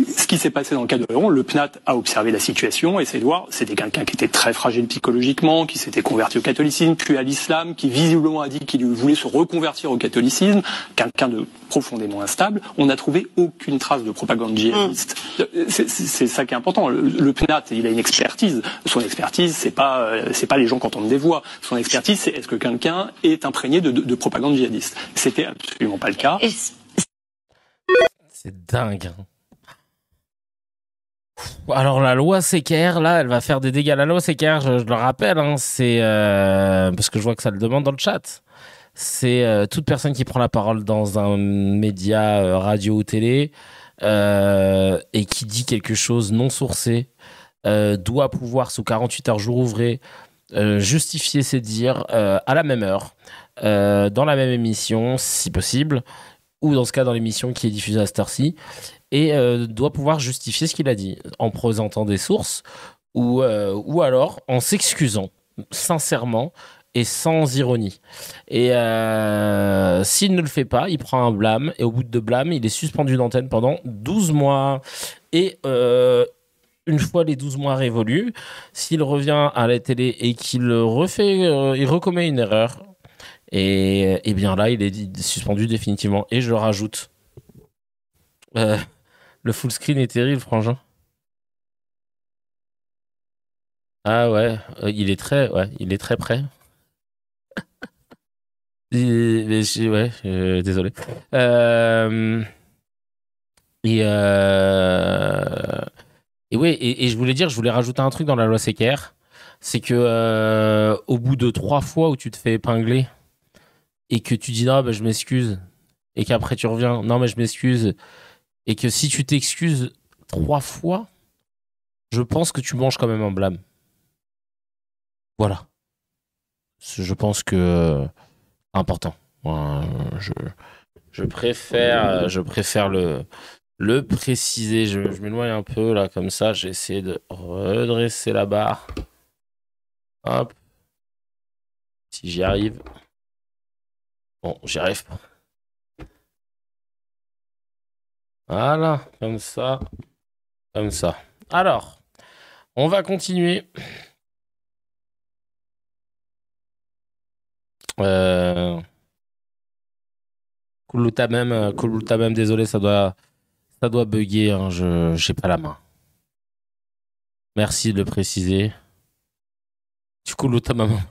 ce qui s'est passé dans le cas de Héron, le PNAT a observé la situation et essayé de voir, c'était quelqu'un qui était très fragile psychologiquement, qui s'était converti au catholicisme, puis à l'islam, qui visiblement a dit qu'il voulait se reconvertir au catholicisme, quelqu'un de profondément instable. On n'a trouvé aucune trace de propagande djihadiste. C'est ça qui est important. Le PNAT, il a une expertise. Son expertise, c'est pas les gens qui entendent des voix. Son expertise, c'est est-ce que quelqu'un est imprégné de propagande djihadiste. C'était absolument pas le cas. C'est dingue. Alors la loi Sequer, là, elle va faire des dégâts. La loi Sequer, je le rappelle, hein, c'est parce que je vois que ça le demande dans le chat. C'est toute personne qui prend la parole dans un média, radio ou télé, et qui dit quelque chose non sourcé, doit pouvoir, sous 48 heures jour ouvré, justifier ses dires à la même heure, dans la même émission, si possible, ou dans ce cas dans l'émission qui est diffusée à cette heure-ci, et doit pouvoir justifier ce qu'il a dit, en présentant des sources, ou alors en s'excusant sincèrement et sans ironie. Et s'il ne le fait pas, il prend un blâme, et au bout de blâme, il est suspendu d'antenne pendant 12 mois. Et une fois les 12 mois révolus, s'il revient à la télé et qu'il refait, il recommet une erreur, et bien là, il est suspendu définitivement. Et je rajoute, le full screen est terrible, frangin. Ah ouais, il est très prêt. Désolé. Et je voulais rajouter un truc dans la loi Sequer, c'est que au bout de 3 fois où tu te fais épingler et que tu dis non, bah, je m'excuse, et qu'après tu reviens, non mais je m'excuse, et que si tu t'excuses 3 fois, je pense que tu manges quand même un blâme. Voilà. Je pense que important. Je préfère le préciser. Je m'éloigne un peu là comme ça. J'ai essayé de redresser la barre. Hop. Si j'y arrive. Bon, j'y arrive pas. Voilà, comme ça. Comme ça. Alors, on va continuer. Kouloutamem, désolé, ça doit bugger, hein, j'ai pas la main. Merci de le préciser. Tu Kouloutamem.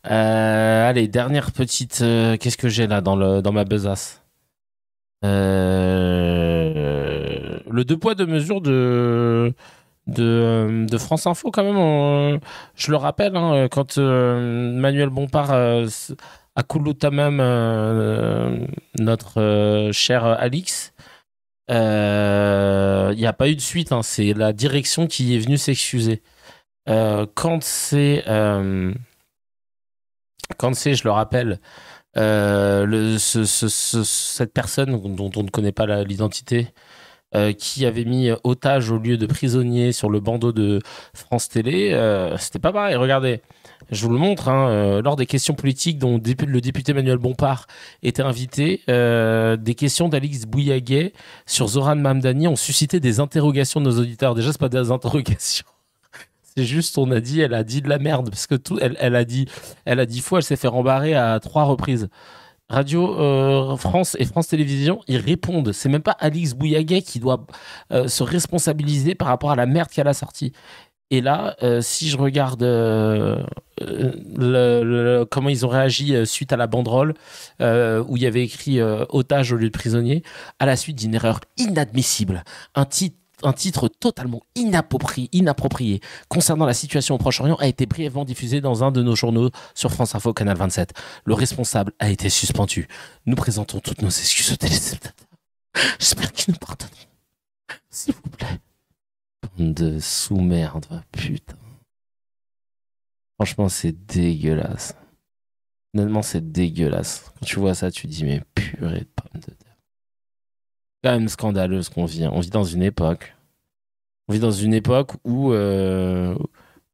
Allez, dernière petite. Qu'est-ce que j'ai là dans ma besace? Le 2 poids 2 mesures de France Info quand même, je le rappelle, hein, quand Manuel Bompard a Kouloutamem notre cher Alix, il n'y a pas eu de suite, hein, c'est la direction qui est venue s'excuser. Quand c'est, je le rappelle, cette personne dont on ne connaît pas l'identité, qui avait mis otage au lieu de prisonnier sur le bandeau de France Télé, c'était pas pareil. Regardez, je vous le montre, hein, lors des questions politiques dont le député Manuel Bompard était invité, des questions d'Alix Bouillaguet sur Zoran Mamdani ont suscité des interrogations de nos auditeurs. Déjà, c'est pas des interrogations. C'est juste, elle a dit de la merde, parce que elle a dit faux, elle s'est fait rembarrer à 3 reprises. Radio France et France Télévisions, ils répondent. C'est même pas Alix Bouillaguet qui doit se responsabiliser par rapport à la merde qu'elle a sortie. Et là, si je regarde comment ils ont réagi suite à la banderole où il y avait écrit otage au lieu de prisonnier, à la suite d'une erreur inadmissible, un titre totalement inapproprié concernant la situation au Proche-Orient a été brièvement diffusé dans un de nos journaux sur France Info, Canal 27. Le responsable a été suspendu. Nous présentons toutes nos excuses aux téléspectateurs. J'espère qu'ils nous pardonneront. S'il vous plaît. Bande de sous-merde, putain. Franchement, c'est dégueulasse. Honnêtement, c'est dégueulasse. Quand tu vois ça, tu te dis, mais purée de pommes de terre. C'est quand même scandaleux ce qu'on vit. On vit dans une époque. On vit dans une époque où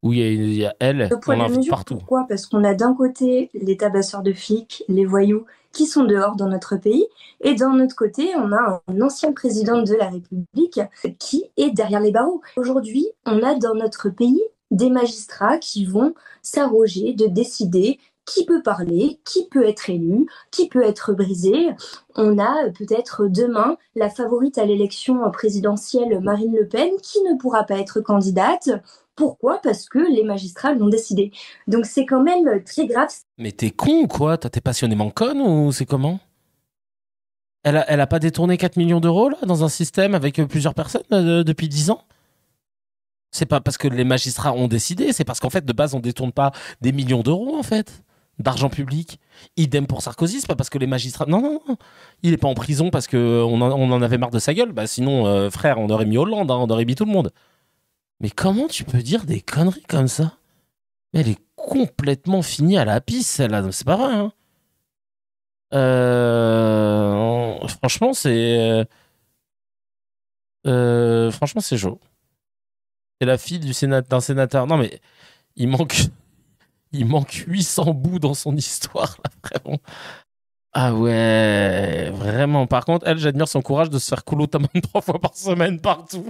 où il y a elle, Au poids on de la l'invite mesure, partout. pourquoi ? Parce qu'on a d'un côté les tabasseurs de flics, les voyous qui sont dehors dans notre pays, et d'un autre côté, on a un ancien président de la République qui est derrière les barreaux. Aujourd'hui, on a dans notre pays des magistrats qui vont s'arroger de décider qui peut parler, qui peut être élu, qui peut être brisé. On a peut-être demain la favorite à l'élection présidentielle, Marine Le Pen, qui ne pourra pas être candidate. Pourquoi ? Parce que les magistrats l'ont décidé. Donc c'est quand même très grave. Mais t'es con ou quoi ? T'es passionnément conne ou c'est comment ? Elle a pas détourné 4 millions d'euros là, dans un système avec plusieurs personnes depuis 10 ans ? C'est pas parce que les magistrats ont décidé, c'est parce qu'en fait, de base, on détourne pas des millions d'euros, en fait, d'argent public. Idem pour Sarkozy, c'est pas parce que les magistrats... Non. Il est pas en prison parce qu'on en avait marre de sa gueule. Bah sinon, frère, on aurait mis Hollande, on aurait mis tout le monde. Mais comment tu peux dire des conneries comme ça ? Mais elle est complètement finie à la pisse, celle-là. C'est pas vrai, hein. Franchement, c'est... franchement, c'est chaud. C'est la fille d'un sénateur. Non, mais il manque 800 bouts dans son histoire, là, vraiment. Ah ouais, vraiment. Par contre, elle, j'admire son courage de se faire couler ta main 3 fois par semaine partout,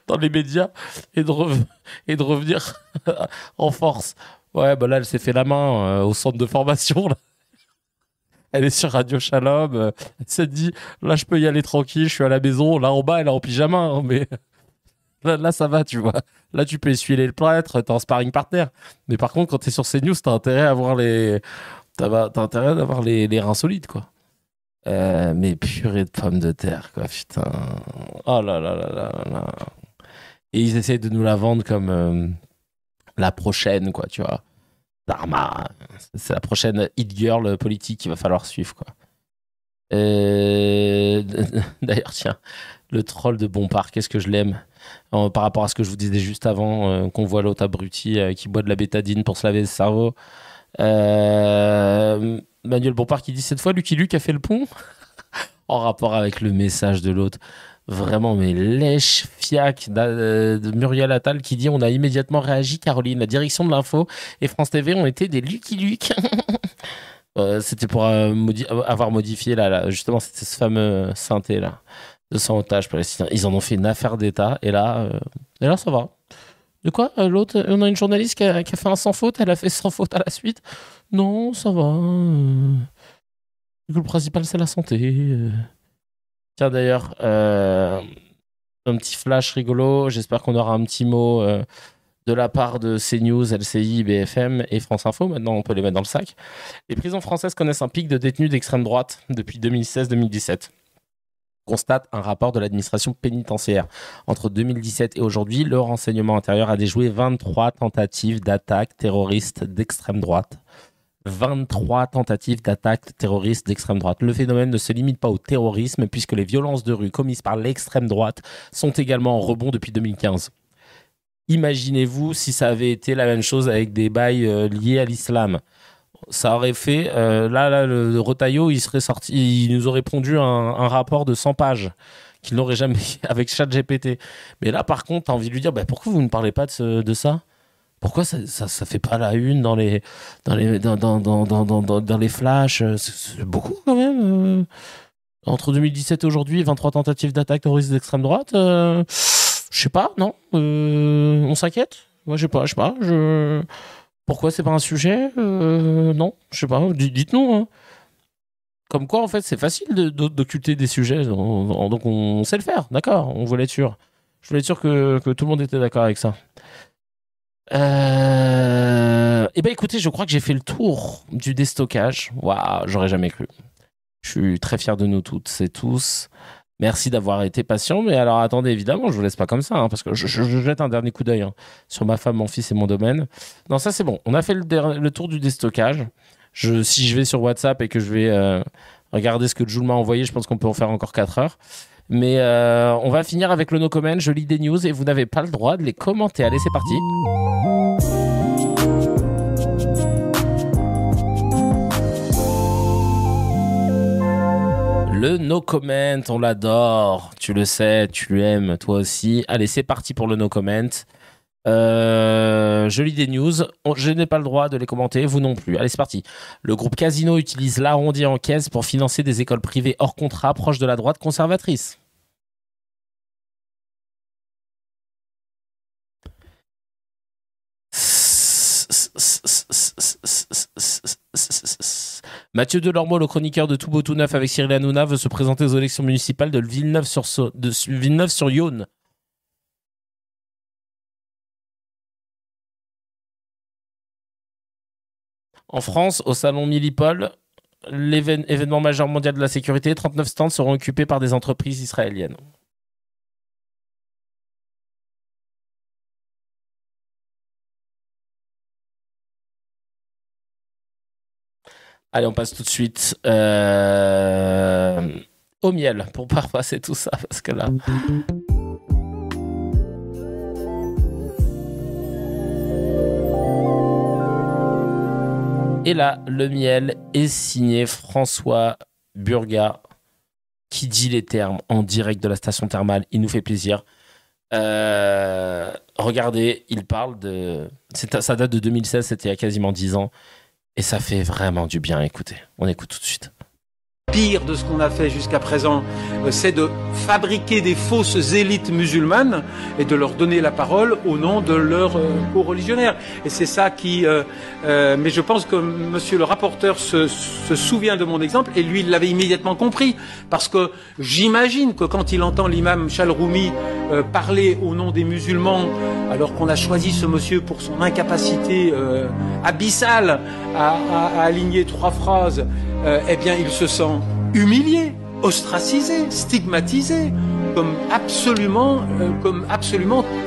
dans les médias, et de revenir en force. Ouais, bah là, elle s'est fait la main au centre de formation, là. Elle est sur Radio Shalom. Elle s'est dit, là, je peux y aller tranquille, je suis à la maison. Là, en bas, elle est en pyjama, hein, mais... Là, ça va, tu vois. Là, tu peux essuyer le plâtre, t'es en sparring partner. Mais par contre, quand t'es sur CNews, t'as intérêt à avoir t'as intérêt d'avoir les reins solides, quoi. Mais purée de pommes de terre, quoi, putain. Oh là là là là là. Et ils essayent de nous la vendre comme la prochaine, quoi, tu vois. Dharma. C'est la prochaine hit girl politique qu'il va falloir suivre, quoi. D'ailleurs, tiens, le troll de Bompard, qu'est-ce que je l'aime par rapport à ce que je vous disais juste avant, qu'on voit l'autre abruti qui boit de la bétadine pour se laver le cerveau. Manuel Bompard qui dit cette fois Lucky Luke a fait le pont en rapport avec le message de l'autre. Vraiment, mais lèche fiac de Muriel Attal qui dit on a immédiatement réagi, Caroline. La direction de l'info et France TV ont été des Lucky Luke. C'était pour avoir modifié justement ce fameux synthé là de 100 otages palestiniens. Ils en ont fait une affaire d'État et là ça va. De quoi l'autre, on a une journaliste qui a fait un sans faute, elle a fait sans faute à la suite. Non, ça va. Le principal c'est la santé. Tiens d'ailleurs, un petit flash rigolo. J'espère qu'on aura un petit mot de la part de CNews, LCI, BFM et France Info. Maintenant, on peut les mettre dans le sac. Les prisons françaises connaissent un pic de détenus d'extrême droite depuis 2016-2017. Constate un rapport de l'administration pénitentiaire. Entre 2017 et aujourd'hui, le renseignement intérieur a déjoué 23 tentatives d'attaques terroristes d'extrême droite. 23 tentatives d'attaques terroristes d'extrême droite. Le phénomène ne se limite pas au terrorisme puisque les violences de rue commises par l'extrême droite sont également en rebond depuis 2015. Imaginez-vous si ça avait été la même chose avec des bails liés à l'islam. Ça aurait fait... le Retailleau, il serait sorti, il nous aurait pondu un rapport de 100 pages qu'il n'aurait jamais avec ChatGPT. Mais là, par contre, t'as envie de lui dire pourquoi vous ne parlez pas de ça ? Pourquoi ça fait pas la une dans les flashs ? C'est beaucoup quand même. Entre 2017 et aujourd'hui, 23 tentatives d'attaque terroriste d'extrême droite. Je sais pas, non. On s'inquiète ? Moi, je sais pas. Pourquoi c'est pas un sujet ? Non, je sais pas. Dites-nous. Hein. Comme quoi, en fait, c'est facile d'occulter des sujets. Donc, on sait le faire. D'accord, on voulait être sûr. Je voulais être sûr que tout le monde était d'accord avec ça. Écoutez, je crois que j'ai fait le tour du déstockage. Waouh, j'aurais jamais cru. Je suis très fier de nous toutes et tous. Merci d'avoir été patient. Mais alors, attendez, évidemment, je vous laisse pas comme ça, parce que je jette un dernier coup d'œil sur ma femme, mon fils et mon domaine. Non, ça c'est bon. On a fait le tour du déstockage. Si je vais sur WhatsApp et que je vais regarder ce que Jules m'a envoyé, je pense qu'on peut en faire encore 4 heures. Mais on va finir avec le no comment. Je lis des news et vous n'avez pas le droit de les commenter. Allez, c'est parti. Le no comment, on l'adore. Tu le sais, tu l'aimes, toi aussi. Allez, c'est parti pour le no comment. Je lis des news. Je n'ai pas le droit de les commenter, vous non plus. Allez, c'est parti. Le groupe Casino utilise l'arrondi en caisse pour financer des écoles privées hors contrat proches de la droite conservatrice. Mathieu Delormeau, le chroniqueur de Tout Beau Tout Neuf avec Cyril Hanouna, veut se présenter aux élections municipales de Villeneuve-sur-Yonne. En France, au salon Millipol, l'événement majeur mondial de la sécurité, 39 stands seront occupés par des entreprises israéliennes. Allez, on passe tout de suite au miel pour pas repasser tout ça parce que là. Et là, le miel est signé François Burgat qui dit les termes en direct de la station thermale. Il nous fait plaisir. Regardez, il parle de. Ça date de 2016, c'était il y a quasiment 10 ans. Et ça fait vraiment du bien à écouter. On écoute tout de suite. Pire de ce qu'on a fait jusqu'à présent, c'est de fabriquer des fausses élites musulmanes et de leur donner la parole au nom de leurs co-religionnaires. Et c'est ça qui... mais je pense que monsieur le rapporteur se souvient de mon exemple et lui, il l'avait immédiatement compris. Parce que j'imagine que quand il entend l'imam Chalroumi parler au nom des musulmans, alors qu'on a choisi ce monsieur pour son incapacité abyssale à aligner 3 phrases, eh bien, il se sent humilié, ostracisé, stigmatisé, comme absolument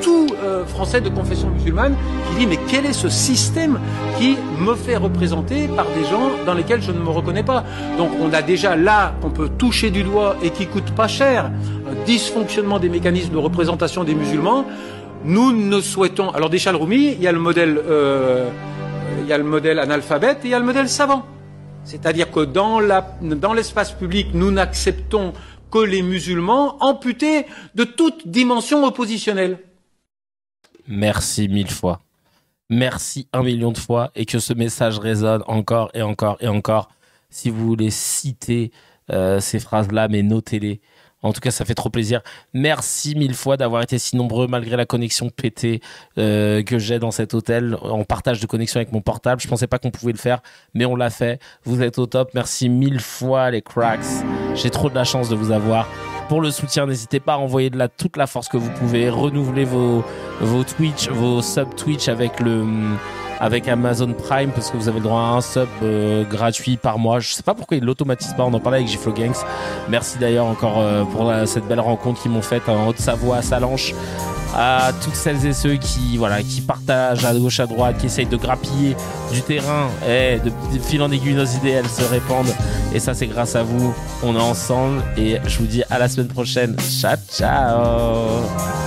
tout Français de confession musulmane qui dit mais quel est ce système qui me fait représenter par des gens dans lesquels je ne me reconnais pas. Donc on a déjà là qu'on peut toucher du doigt et qui coûte pas cher un dysfonctionnement des mécanismes de représentation des musulmans. Nous ne souhaitons alors des Chalroumi, il y a le modèle analphabète et il y a le modèle savant. C'est-à-dire que dans l'espace public, nous n'acceptons que les musulmans amputés de toute dimension oppositionnelle. Merci 1000 fois. Merci 1 million de fois et que ce message résonne encore et encore et encore. Si vous voulez citer ces phrases-là, mais notez-les. En tout cas, ça fait trop plaisir. Merci 1000 fois d'avoir été si nombreux malgré la connexion pétée que j'ai dans cet hôtel en partage de connexion avec mon portable. Je pensais pas qu'on pouvait le faire, mais on l'a fait. Vous êtes au top. Merci 1000 fois les cracks. J'ai trop de la chance de vous avoir. Pour le soutien, n'hésitez pas à envoyer toute la force que vous pouvez. Renouveler vos Twitch, vos sub Twitch avec Amazon Prime parce que vous avez le droit à un sub gratuit par mois. Je sais pas pourquoi il l'automatise pas, on en parlait avec Giflo Gangs. Merci d'ailleurs encore pour cette belle rencontre qu'ils m'ont faite en Haute-Savoie à Salanches. À toutes celles et ceux qui partagent à gauche à droite, qui essayent de grappiller du terrain et de fil en aiguille nos idées, elles se répandent et ça c'est grâce à vous. On est ensemble et je vous dis à la semaine prochaine. Ciao ciao.